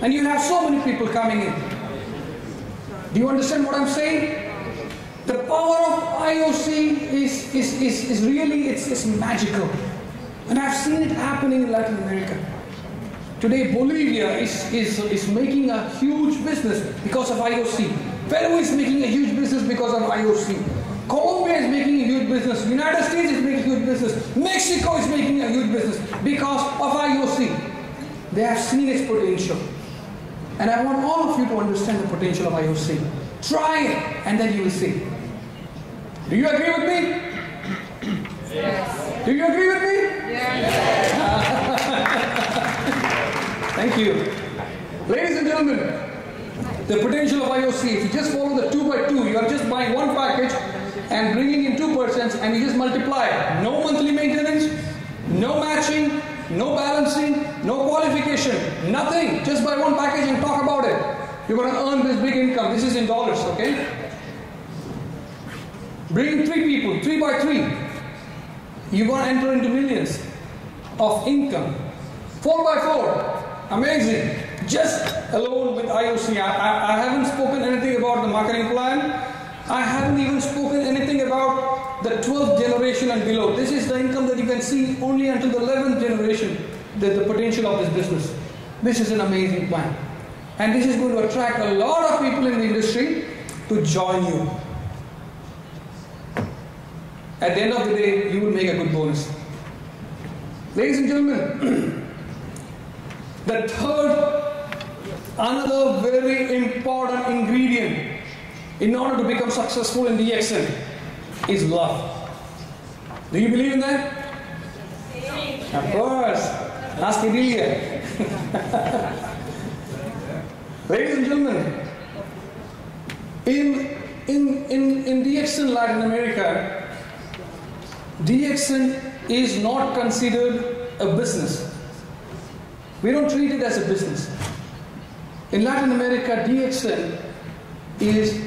And you have so many people coming in. Do you understand what I'm saying? The power of IOC is really, it's magical. And I've seen it happening in Latin America. Today Bolivia is making a huge business because of IOC. Peru is making a huge business because of IOC. Colombia is making a huge business. United States is making a huge business. Mexico is making a huge business because of IOC. They have seen its potential. And I want all of you to understand the potential of IOC. Try it and then you will see. Do you agree with me? Yes. Do you agree with me? Yes. Thank you. Ladies and gentlemen, the potential of IOC, if you just follow the 2 by 2, you are just buying 1 package and bringing in 2% and you just multiply. No monthly maintenance, no matching, no balancing, no qualification, nothing. Just buy one package and talk about it. You're going to earn this big income. This is in dollars, okay? Bring 3 people, 3 by 3. You're going to enter into millions of income. 4 by 4. Amazing. Just alone with IOC. I haven't spoken anything about the marketing plan. I haven't even spoken anything about the 12th generation and below. This is the income that you can see only until the 11th generation, the potential of this business. This is an amazing plan. And this is going to attract a lot of people in the industry to join you. At the end of the day, you will make a good bonus. Ladies and gentlemen, the third, another very important ingredient in order to become successful in DXN is love. Do you believe in that? Of course. Ask Adelia. Ladies and gentlemen, in DXN Latin America, DXN is not considered a business. We don't treat it as a business. In Latin America, DXN is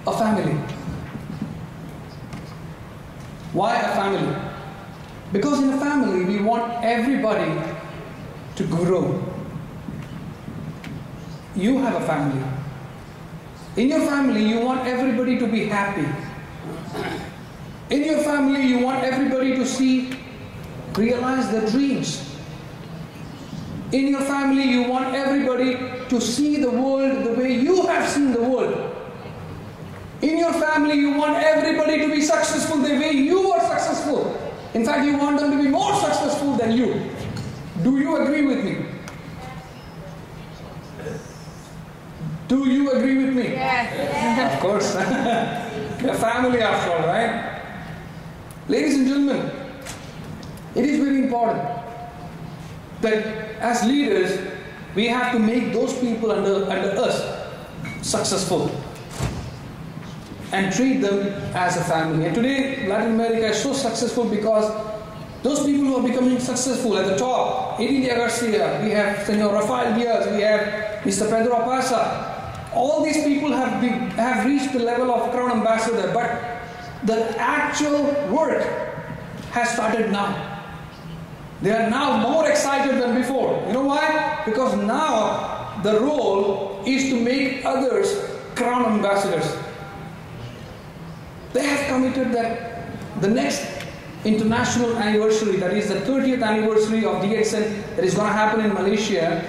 a family. Why a family? Because in a family, we want everybody to grow. You have a family. In your family, you want everybody to be happy. In your family, you want everybody to realize their dreams. In your family, you want everybody to see the world the way you have seen the world. In your family, you want everybody to be successful the way you are successful. In fact, you want them to be more successful than you. Do you agree with me? Do you agree with me? Yes. Of course. We're family after all, right? Ladies and gentlemen, it is very important that as leaders, we have to make those people under us successful and treat them as a family. And today, Latin America is so successful because those people who are becoming successful at the top, Adelia Garcia, we have Senor Rafael Diaz, we have Mr. Pedro Apasa, all these people have reached the level of Crown Ambassador, but the actual work has started now. They are now more excited than before. You know why? Because now the role is to make others Crown Ambassadors. They have committed that the next international anniversary, that is the 30th anniversary of DXN that is going to happen in Malaysia,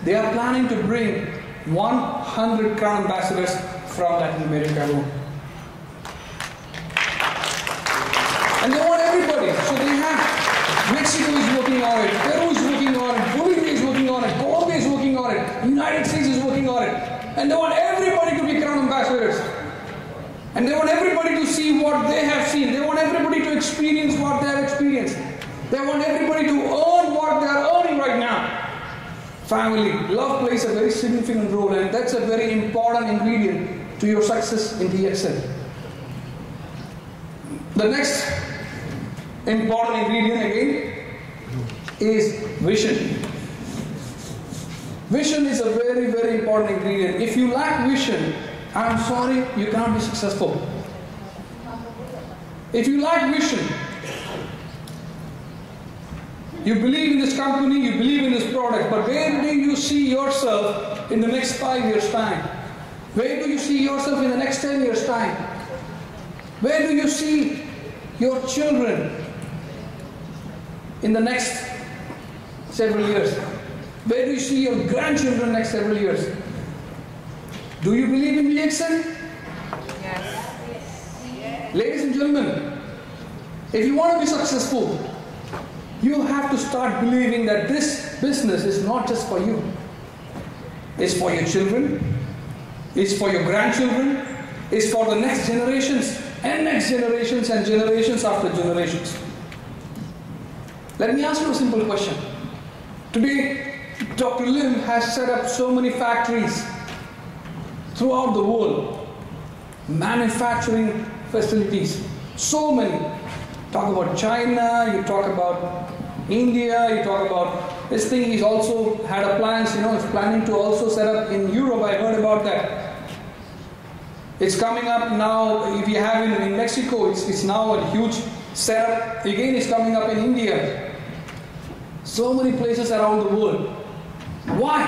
they are planning to bring 100 Crown Ambassadors from Latin America. And they want everybody. So they have Mexico is working on it, Peru is working on it, Bolivia is working on it, Colombia is working on it, United States is working on it. And they want everybody to be Crown Ambassadors. And they want everybody to see what they have seen. They want everybody to experience what they have experienced. They want everybody to earn what they are earning right now. Family, love plays a very significant role, and that's a very important ingredient to your success in DXN. The next important ingredient again is vision. Vision is a very, very important ingredient. If you lack vision, I'm sorry, you cannot be successful. If you lack vision, you believe in this company, you believe in this product, but where do you see yourself in the next 5 years' time? Where do you see yourself in the next 10 years' time? Where do you see your children in the next several years? Where do you see your grandchildren next several years? Do you believe in DXN? Yes. Ladies and gentlemen, if you want to be successful, you have to start believing that this business is not just for you. It's for your children, it's for your grandchildren, it's for the next generations and next generations and generations after generations. Let me ask you a simple question. Today, Dr. Lim has set up so many factories throughout the world, manufacturing facilities, so many. Talk about China, you talk about India, you talk about this thing. He's also had a plans, he's planning to also set up in Europe. I heard about that. It's coming up now. If you have it in Mexico, it's now a huge setup. Again, it's coming up in India. So many places around the world. Why?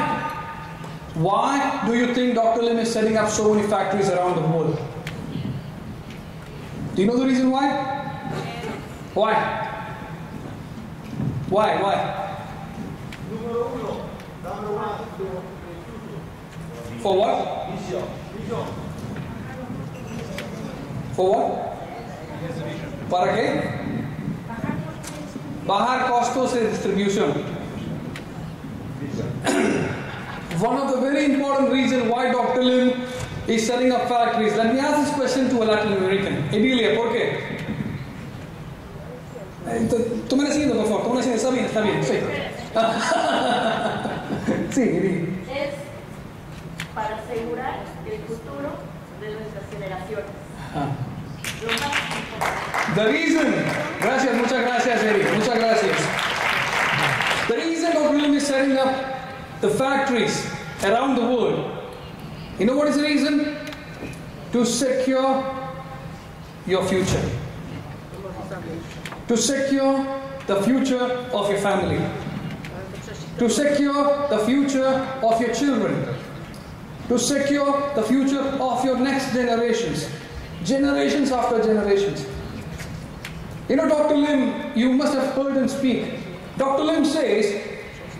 Why do you think Dr. Lim is setting up so many factories around the world? Do you know the reason why? Why? Why? For what? For what? ¿Para qué? Bajar costos de distribution. One of the very important reasons why Dr. Lim is setting up factories. Let me ask this question to a Latin American. Emilia, ¿por qué? Tú me la siguiendo, por favor. Tú me la siguiendo. Está bien, sí. Sí, Emilia. Es para asegurar el futuro de nuestras generaciones. Lo más importante. The reason, gracias, muchas gracias, Eric, muchas gracias. The reason Dr. Lim is setting up the factories around the world, you know what is the reason? To secure your future. To secure the future of your family. To secure the future of your children. To secure the future of your next generations. Generations after generations. You know, Dr. Lim, you must have heard him speak. Dr. Lim says,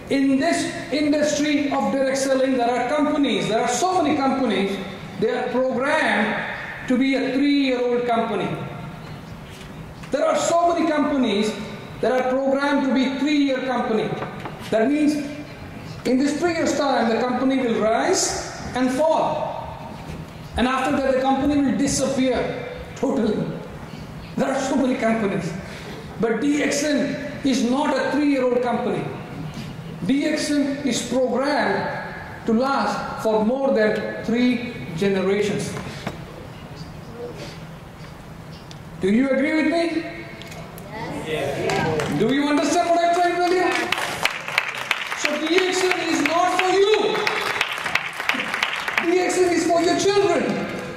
in this industry of direct selling, there are so many companies, they are programmed to be a 3-year-old company. There are so many companies that are programmed to be 3-year company. That means, in this 3 years' time, the company will rise and fall. And after that, the company will disappear totally. There are so many companies. But DXN is not a 3-year-old company. DXN is programmed to last for more than 3 generations. Do you agree with me? Yes. Do you understand what I'm trying to tell you? So DXN is not for you. DXN is for your children,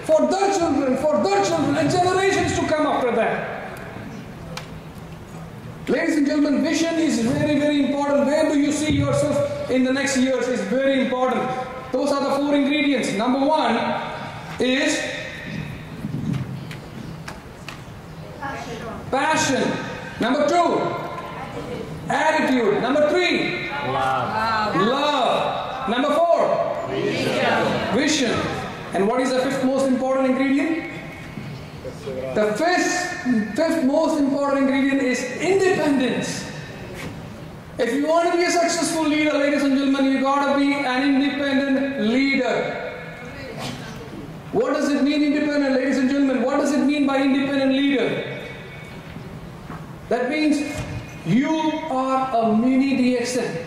for their children, and generations to come after that. Ladies and gentlemen, vision is very, very important. Where do you see yourself in the next years is very important. Those are the 4 ingredients. Number 1 is passion. Number 2, attitude. Number 3, love. Number 4, vision. And what is the 5th most important ingredient? The 5th most important ingredient is independence. If you want to be a successful leader, ladies and gentlemen, you got to be an independent leader. What does it mean, independent, ladies and gentlemen? What does it mean by independent leader? That means you are a mini DXN.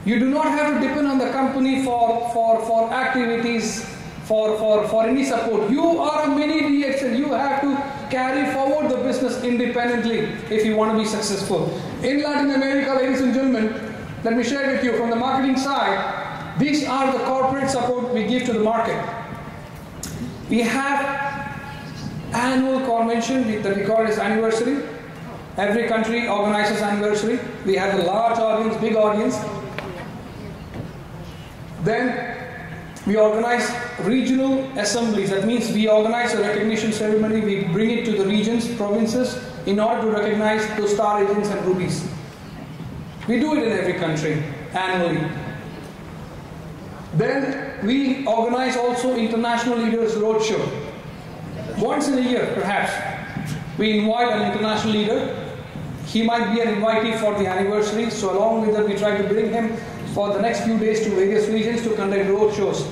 You do not have to depend on the company for activities, for any support. You are a mini DXN. You have to carry forward the business independently if you want to be successful. In Latin America, ladies and gentlemen, let me share with you from the marketing side, these are the corporate support we give to the market. We have annual convention that we call as anniversary. Every country organizes anniversary. We have a large audience, big audience. Then we organize regional assemblies. That means we organize a recognition ceremony. We bring it to the regions, provinces, in order to recognize those star agents and rubies. We do it in every country annually. Then we organize also International Leaders Roadshow. Once in a year, perhaps, we invite an international leader. He might be an invitee for the anniversary, so along with that we try to bring him for the next few days to various regions to conduct road shows.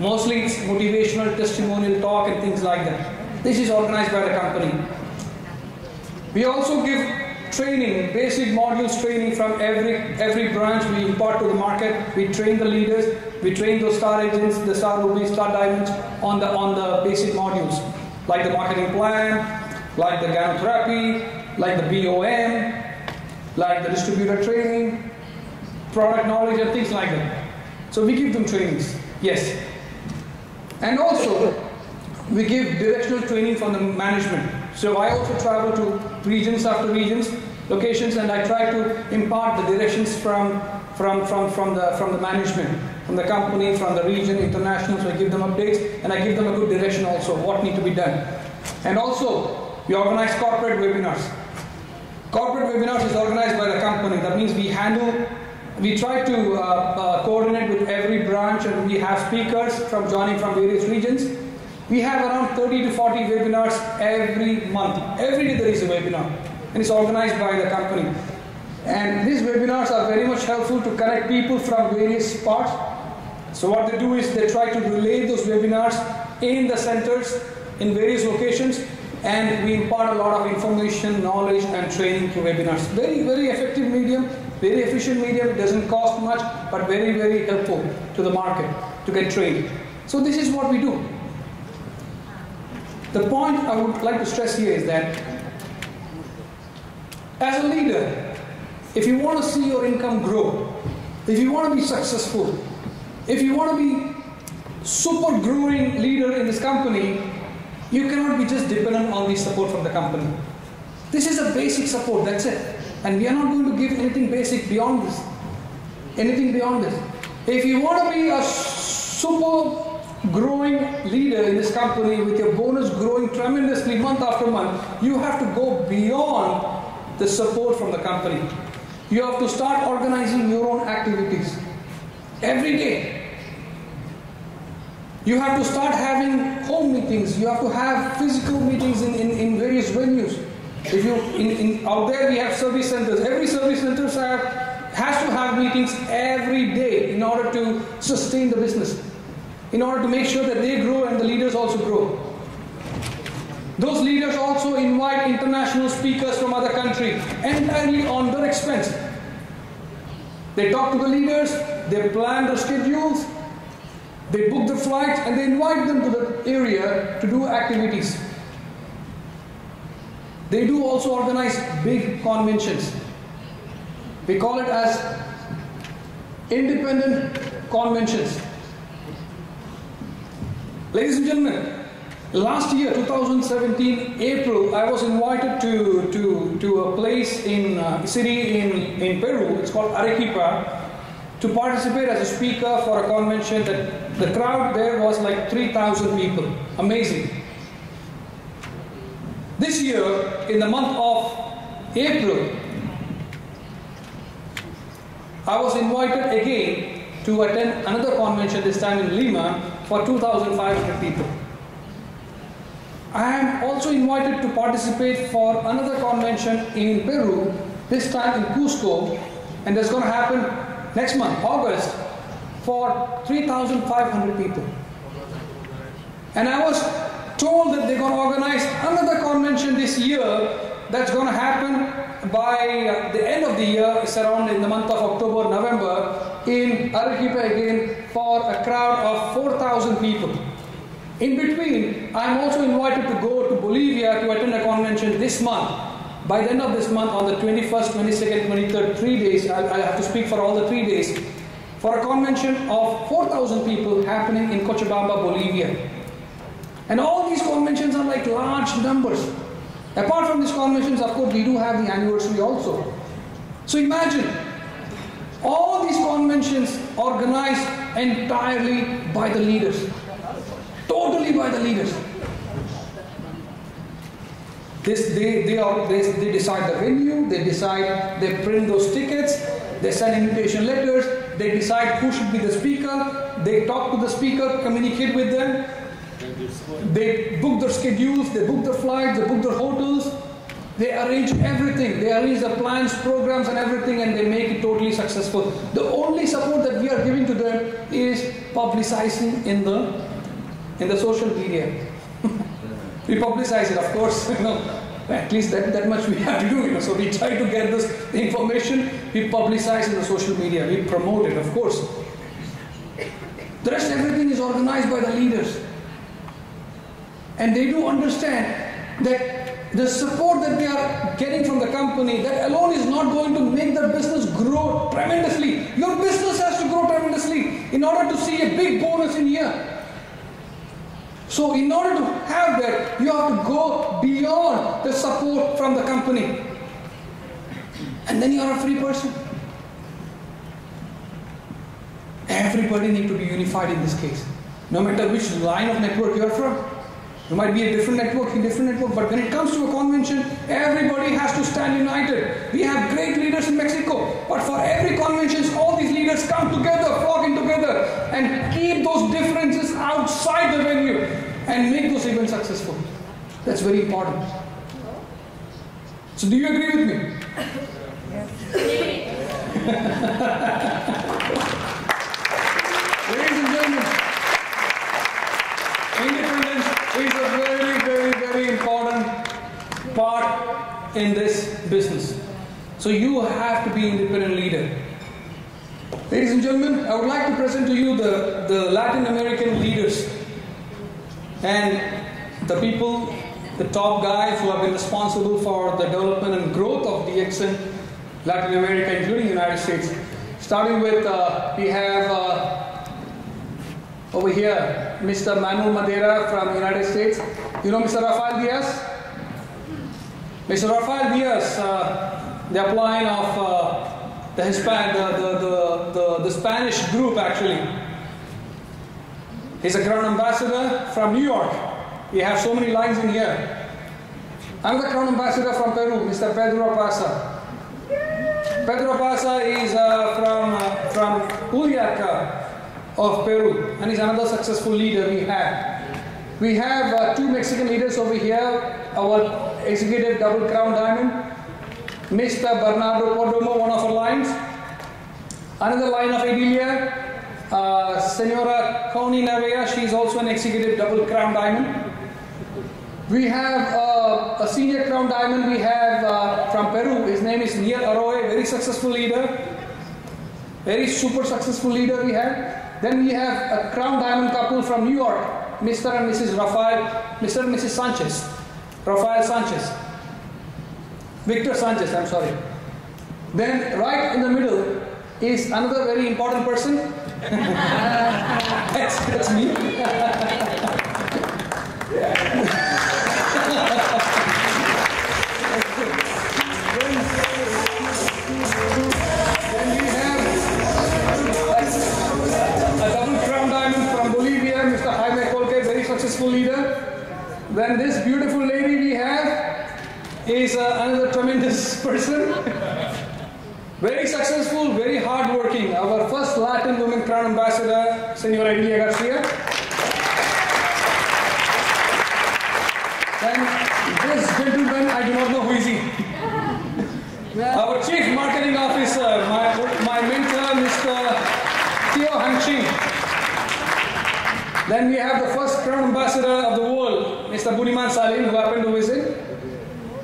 Mostly it's motivational, testimonial talk and things like that. This is organized by the company. We also give training, basic modules training from every branch we impart to the market. We train the leaders, we train those star agents, the star rubies, star diamonds on the basic modules, like the marketing plan, like the gynotherapy, like the BOM, like the distributor training, product knowledge and things like that. So we give them trainings, yes. And also, we give directional training from the management. So I also travel to regions after regions, locations, and I try to impart the directions from the management, from the company, from the region, international. So I give them updates, and I give them a good direction also, what need to be done. And also, we organize corporate webinars. Corporate webinars is organized by the company. That means we try to coordinate with every branch, and we have speakers joining from various regions. We have around 30 to 40 webinars every month. Every day there is a webinar, and it's organized by the company. And these webinars are very much helpful to connect people from various parts. So what they do is they try to relay those webinars in the centers, in various locations, and we impart a lot of information, knowledge, and training through webinars. Very, very effective medium, very efficient medium. It doesn't cost much, but very, very helpful to the market to get trained. So this is what we do. The point I would like to stress here is that as a leader, if you want to see your income grow, if you want to be successful, if you want to be super growing leader in this company, you cannot be just dependent on the support from the company. This is a basic support, that's it. And we are not going to give anything basic beyond this. Anything beyond this. If you want to be a super growing leader in this company with your bonus growing tremendously month after month, you have to go beyond the support from the company. You have to start organizing your own activities every day. You have to start having home meetings. You have to have physical meetings in various venues. If you out there we have service centers. Every service center has to have meetings every day in order to sustain the business, in order to make sure that they grow and the leaders also grow. Those leaders also invite international speakers from other countries entirely on their expense. They talk to the leaders, they plan their schedules, they book the flights, and they invite them to the area to do activities. They do also organize big conventions. We call it as independent conventions. Ladies and gentlemen, last year, 2017, April, I was invited to a place in city in Peru. It's called Arequipa, to participate as a speaker for a convention. That the crowd there was like 3,000 people. Amazing. This year, in the month of April, I was invited again to attend another convention, this time in Lima, for 2,500 people. I am also invited to participate for another convention in Peru, this time in Cusco, and that's going to happen next month, August, for 3,500 people. And I was told that they're going to organize another convention this year that's going to happen by the end of the year. It's around in the month of October, November, in Arequipa again, for a crowd of 4,000 people. In between, I'm also invited to go to Bolivia to attend a convention this month. By the end of this month, on the 21st, 22nd, 23rd, 3 days, I'll have to speak for all the 3 days, for a convention of 4,000 people happening in Cochabamba, Bolivia. And all these conventions are like large numbers. Apart from these conventions, of course, we do have the anniversary also. So imagine, all these conventions organized entirely by the leaders. Totally by the leaders. They decide the venue, they print those tickets, they send invitation letters, they decide who should be the speaker, they talk to the speaker, communicate with them, they book their schedules, they book their flights, they book their hotels, they arrange everything, they arrange the plans, programs and everything, and they make it totally successful. The only support that we are giving to them is publicizing in the social media. We publicize it, of course, at least that much we have to do, So we try to get this information, we publicize in the social media, we promote it, of course. The rest, everything is organized by the leaders. And they do understand that the support that they are getting from the company, that alone is not going to make the business grow tremendously. Your business has to grow tremendously in order to see a big bonus in here. So in order to have that, you have to go beyond the support from the company. And then you are a free person. Everybody needs to be unified in this case. No matter which line of network you are from. You might be a different network, but when it comes to a convention, everybody has to stand united. We have great leaders in Mexico, but for every convention, all these leaders come together, flocking together, and keep those differences outside the venue and make those events successful. That's very important. So do you agree with me? Ladies and gentlemen, independence is a very, very, very important part in this business. So you have to be an independent leader. Ladies and gentlemen, I would like to present to you the Latin American leaders and the people, the top guys who have been responsible for the development and growth of DX in Latin America, including the United States. Starting with, we have over here, Mr. Manuel Madeira from the United States. You know Mr. Rafael Diaz? Mr. Rafael Diaz, the upline of the Spanish group actually. He's a Crown Ambassador from New York. We have so many lines in here. Another Crown Ambassador from Peru, Mr. Pedro Pasa. Pedro Pasa is from Juliaca of Peru, and he's another successful leader we have. We have two Mexican leaders over here, our executive double crown diamond, Mr. Bernardo Cordomo, one of our lines. Another line of Edilia, Senora Connie Navea, she is also an executive double crown diamond. We have a senior crown diamond we have from Peru. His name is Niel Arroyo, very successful leader. Very super successful leader we have. Then we have a crown diamond couple from New York, Mr. and Mrs. Mr. and Mrs. Sanchez. Rafael Sanchez. Victor Sanchez, I'm sorry. Then right in the middle is another very important person. That's me. Successful leader. Then this beautiful lady we have is another tremendous person. Very successful, very hardworking. Our first Latin woman crown ambassador, Senora Edilia Garcia. And this gentleman, I do not know who is he. Our chief marketing officer, my mentor, Mr. Theo Hanqing. Then we have the first crown ambassador of the world, Mr. Budiman Salim, who happened to visit.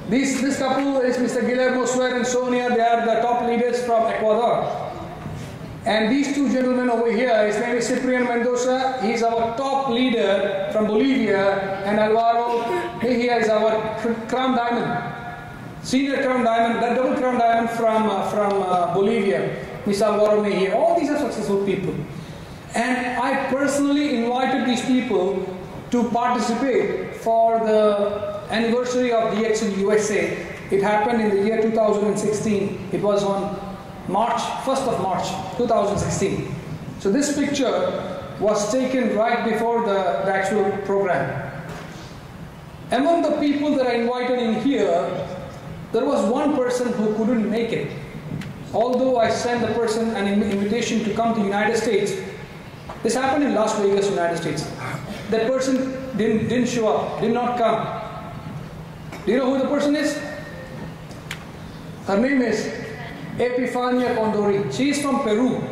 This couple is Mr. Guillermo Suer and Sonia. They are the top leaders from Ecuador. And these two gentlemen over here, his name is Ciprian Mendoza. He is our top leader from Bolivia. And Alvaro Mejia is our crown diamond, senior crown diamond, that double crown diamond from Bolivia, Mr. Alvaro Mejia. All these are successful people. And I personally invited these people to participate for the anniversary of DX in USA. It happened in the year 2016. It was on first of March 2016. So this picture was taken right before the actual program. Among the people that I invited in here, there was one person who couldn't make it. Although I sent the person an invitation to come to the United States. This happened in Las Vegas, United States. That person didn't show up, did not come. Do you know who the person is? Her name is Epifania Condori. She is from Peru.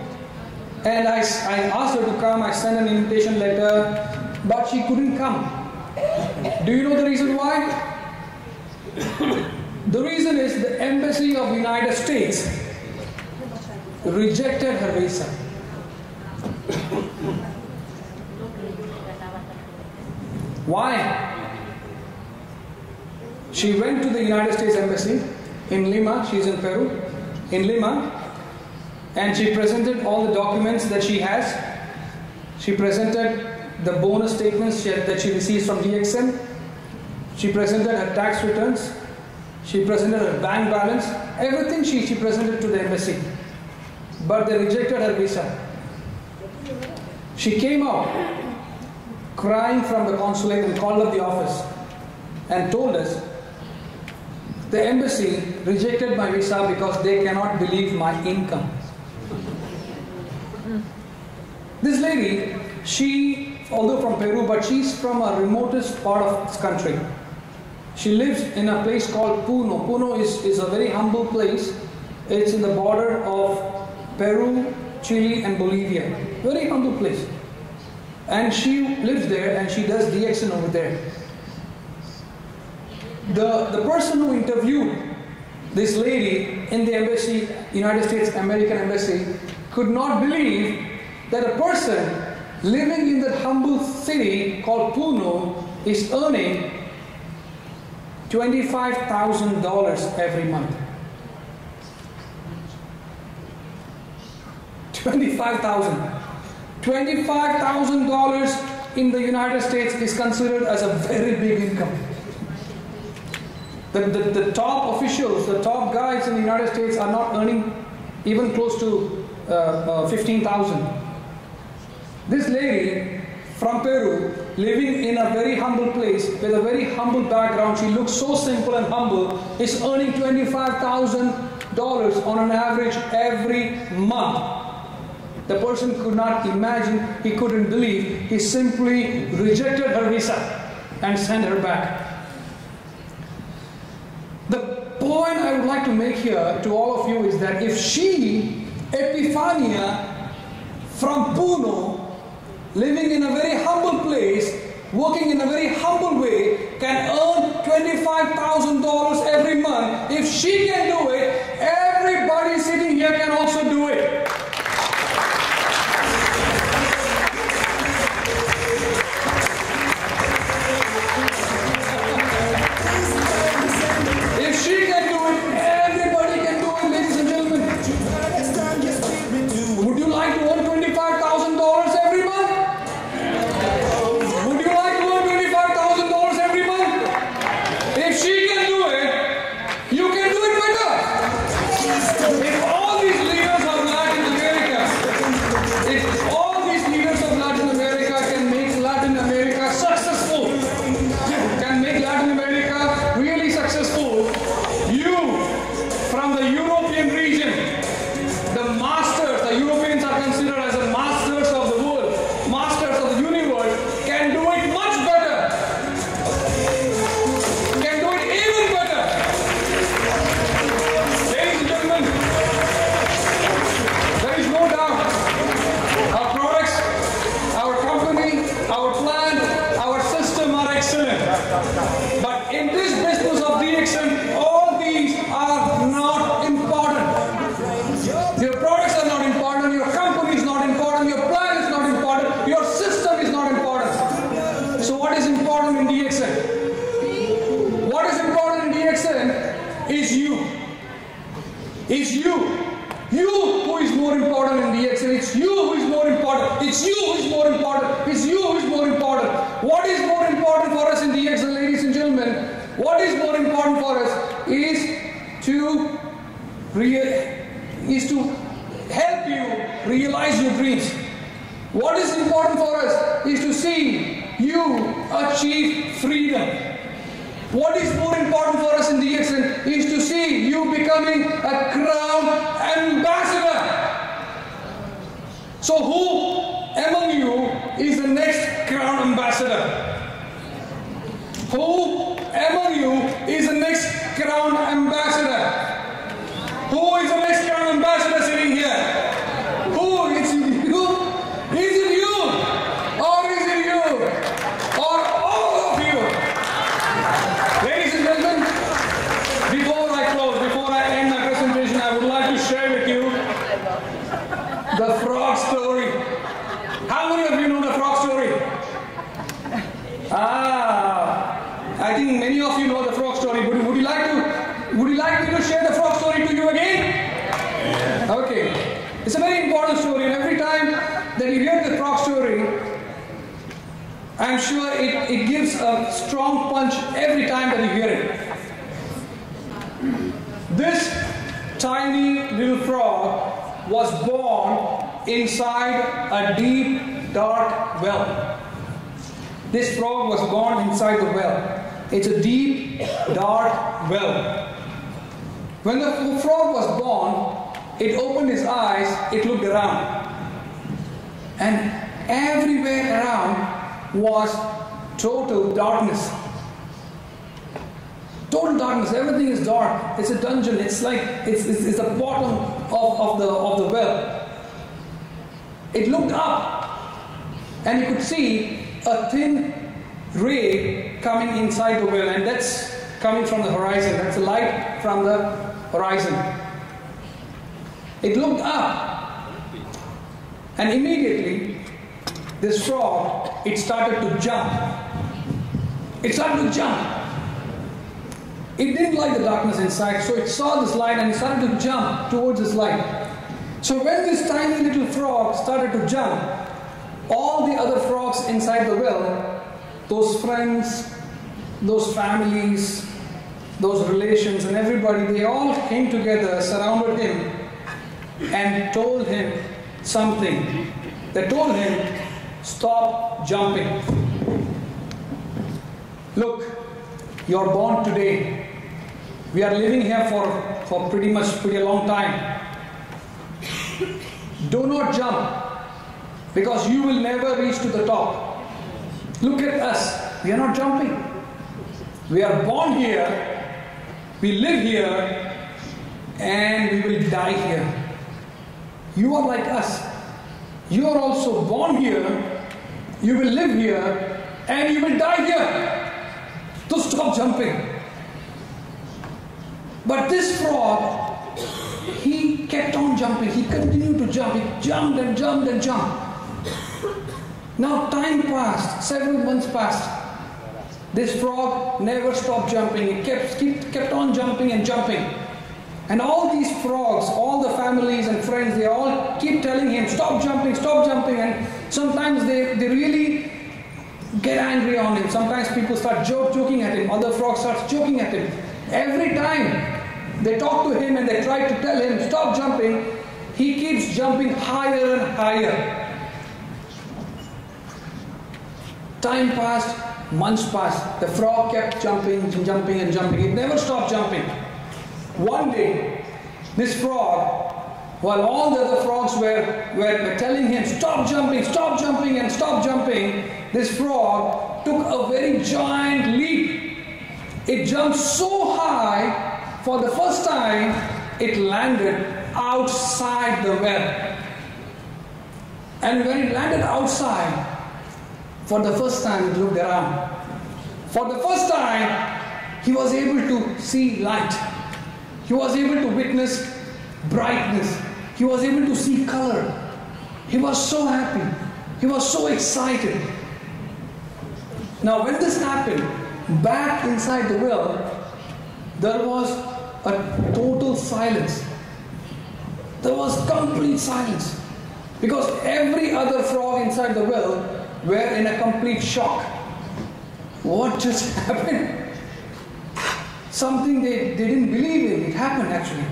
And I asked her to come, I sent an invitation letter, but she couldn't come. Do you know the reason why? The reason is the Embassy of the United States rejected her visa. Why? She went to the United States Embassy in Lima. She's in Peru, in Lima, and she presented all the documents that she has. She presented the bonus statements that she receives from DXN. She presented her tax returns. She presented her bank balance. Everything she presented to the embassy. But they rejected her visa. She came out crying from the consulate and called up the office and told us, the embassy rejected my visa because they cannot believe my income. This lady, she, although from Peru, but she's from a remotest part of this country. She lives in a place called Puno. Puno is a very humble place. It's in the border of Peru, Chile and Bolivia. Very humble place. And she lives there and she does DXN over there. The person who interviewed this lady in the embassy, United States American Embassy, could not believe that a person living in that humble city called Puno is earning $25,000 every month. $25,000 in the United States is considered as a very big income. The top officials, the top guys in the United States are not earning even close to 15,000. This lady from Peru, living in a very humble place with a very humble background, she looks so simple and humble, is earning $25,000 on an average every month. The person could not imagine, he couldn't believe, he simply rejected her visa and sent her back. The point I would like to make here to all of you is that if she, Epifania, from Puno, living in a very humble place, working in a very humble way, can earn $25,000 every month, if she can do it, everybody sitting here can also do it. It's you. You who is more important in DXN. It's you who is more important. It's you who is more important. It's you who is more important. What is more important for us in DXN, ladies and gentlemen? What is more important for us is to help you realize your dreams. What is important for us is to see you achieve freedom. What is more important for us in DXN is to see you becoming a crown ambassador. So who among you is the next crown ambassador? Who among you is the next crown ambassador? Who is the next crown ambassador sitting here? Who? Is it you? Is it you? Or is it you? Or all of you? Ladies and gentlemen, before I close, before I end my presentation, I would like to share with you the frog story. How many of you know the frog story? I think many of you know the frog story. that you hear the frog story, I'm sure it gives a strong punch every time that you hear it. This tiny little frog was born inside a deep, dark well. This frog was born inside the well. It's a deep, dark well. When the frog was born, it opened its eyes, it looked around. And everywhere around was total darkness. Total darkness, everything is dark. It's a dungeon, it's like, it's the bottom of the well. It looked up and you could see a thin ray coming inside the well, and that's coming from the horizon. That's a light from the horizon. It looked up and immediately this frog, it started to jump. It started to jump. It didn't like the darkness inside, so it saw this light and it started to jump towards this light. So when this tiny little frog started to jump, all the other frogs inside the well, those friends, those families, those relations and everybody, they all came together, surrounded him and told him something. They told him, stop jumping. Look, you're born today. We are living here for pretty a long time. Do not jump, because you will never reach to the top. Look at us. We are not jumping. We are born here, we live here, and we will die here. You are like us. You are also born here, you will live here, and you will die here. So stop jumping. But this frog, he kept on jumping. He continued to jump. He jumped and jumped and jumped. Now time passed. Several months passed. This frog never stopped jumping. He kept on jumping and jumping. And all these frogs, all the families and friends, they all keep telling him, stop jumping, stop jumping. And sometimes they really get angry on him. Sometimes people start joking at him. Other frogs start joking at him. Every time they talk to him and they try to tell him, stop jumping, he keeps jumping higher and higher. Time passed, months passed. The frog kept jumping and jumping and jumping. It never stopped jumping. One day, this frog, while all the other frogs were telling him, stop jumping, and stop jumping, this frog took a very giant leap. It jumped so high, for the first time, it landed outside the well. And when it landed outside, for the first time, it looked around. For the first time, he was able to see light. He was able to witness brightness. He was able to see color. He was so happy. He was so excited. Now, when this happened, back inside the well, there was a total silence. There was complete silence. Because every other frog inside the well were in a complete shock. What just happened? Something they didn't believe in. It happened actually.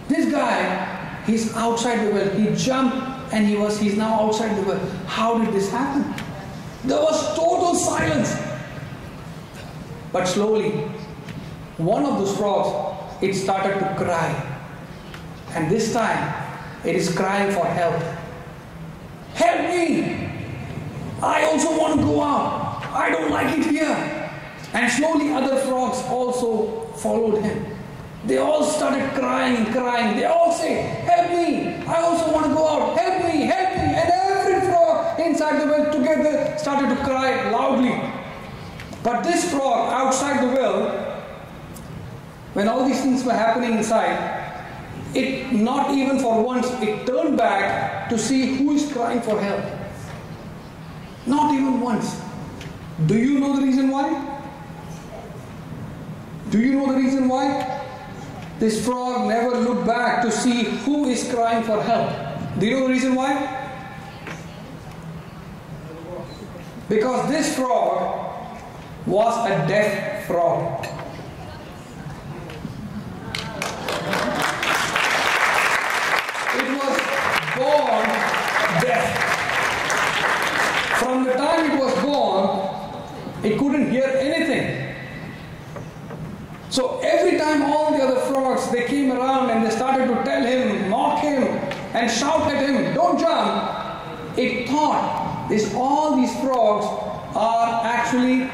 This guy, he's outside the well. He jumped and he's now outside the well. How did this happen? There was total silence. But slowly, one of those frogs, it started to cry. And this time, it is crying for help. Help me! I also want to go out. I don't like it here. And slowly other frogs also followed him. They all started crying and crying. They all say, help me! I also want to go out. Help me! Help me! And every frog inside the well together started to cry loudly. But this frog outside the well, when all these things were happening inside, it not even for once, it turned back to see who is crying for help. Not even once. Do you know the reason why? Do you know the reason why? This frog never looked back to see who is crying for help. Do you know the reason why? Because this frog was a deaf frog. It was born deaf. From the time it was born, it couldn't hear anything. So every time all the other frogs, they came around and they started to tell him, mock him, and shout at him, don't jump, it thought all these frogs are actually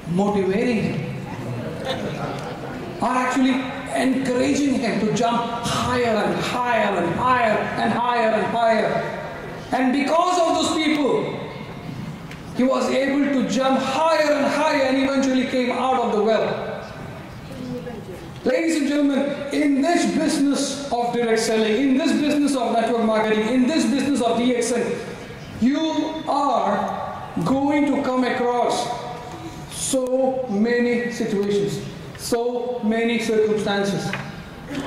motivating him, are actually encouraging him to jump higher and higher and higher and higher and higher. And because of those people, he was able to jump higher and higher and eventually came out of the well. Ladies and gentlemen, in this business of direct selling, in this business of network marketing, in this business of DXN, you are going to come across so many situations, so many circumstances,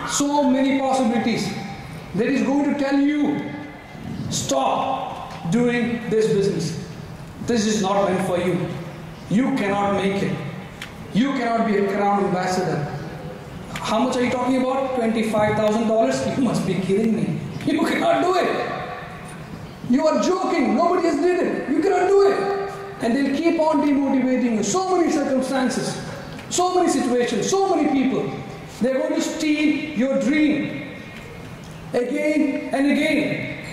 so many possibilities that is going to tell you, stop doing this business. This is not meant for you. You cannot make it. You cannot be a crown ambassador. How much are you talking about? $25,000? You must be kidding me. You cannot do it. You are joking. Nobody else did it. You cannot do it. And they'll keep on demotivating you. So many circumstances, so many situations, so many people. They're going to steal your dream again and again.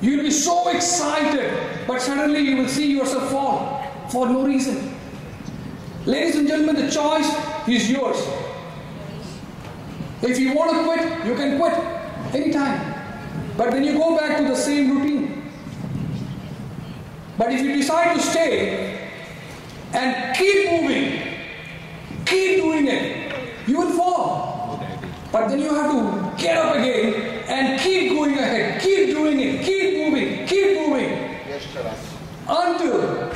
You'll be so excited, but suddenly you will see yourself fall for no reason. Ladies and gentlemen, the choice is yours. If you want to quit, you can quit anytime. But then you go back to the same routine. But if you decide to stay and keep moving, keep doing it, you will fall. But then you have to get up again and keep going ahead, keep doing it, keep moving, until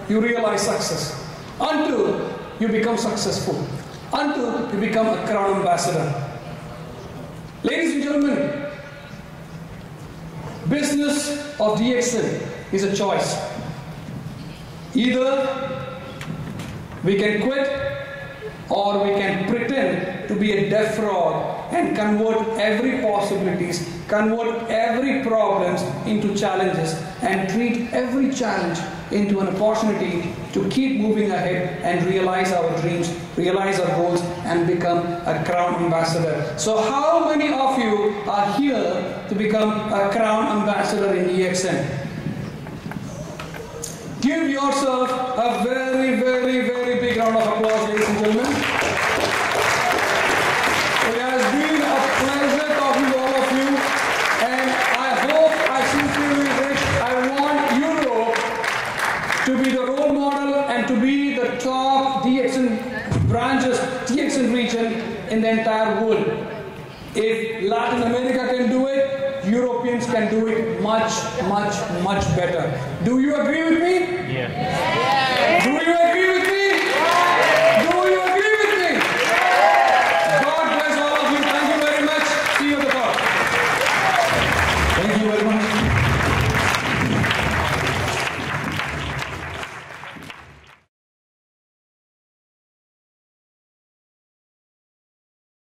you realize success, until you become successful, until you become a crown ambassador. Ladies and gentlemen, business of DXN is a choice. Either we can quit or we can pretend to be a deaf frog and convert every possibilities, convert every problems into challenges and treat every challenge into an opportunity to keep moving ahead and realize our dreams, realize our goals and become a crown ambassador. So how many of you are here to become a crown ambassador in DXN? Give yourself a very, very, very big round of applause, ladies and gentlemen. It has been a pleasure talking to all of you, and I hope, I sincerely wish, I want Europe to be the role model and to be the top DXN branches, DXN region in the entire world. If Latin America can do it, Europeans can do it much, much, much better. Do you agree with me? Yes. Do you agree?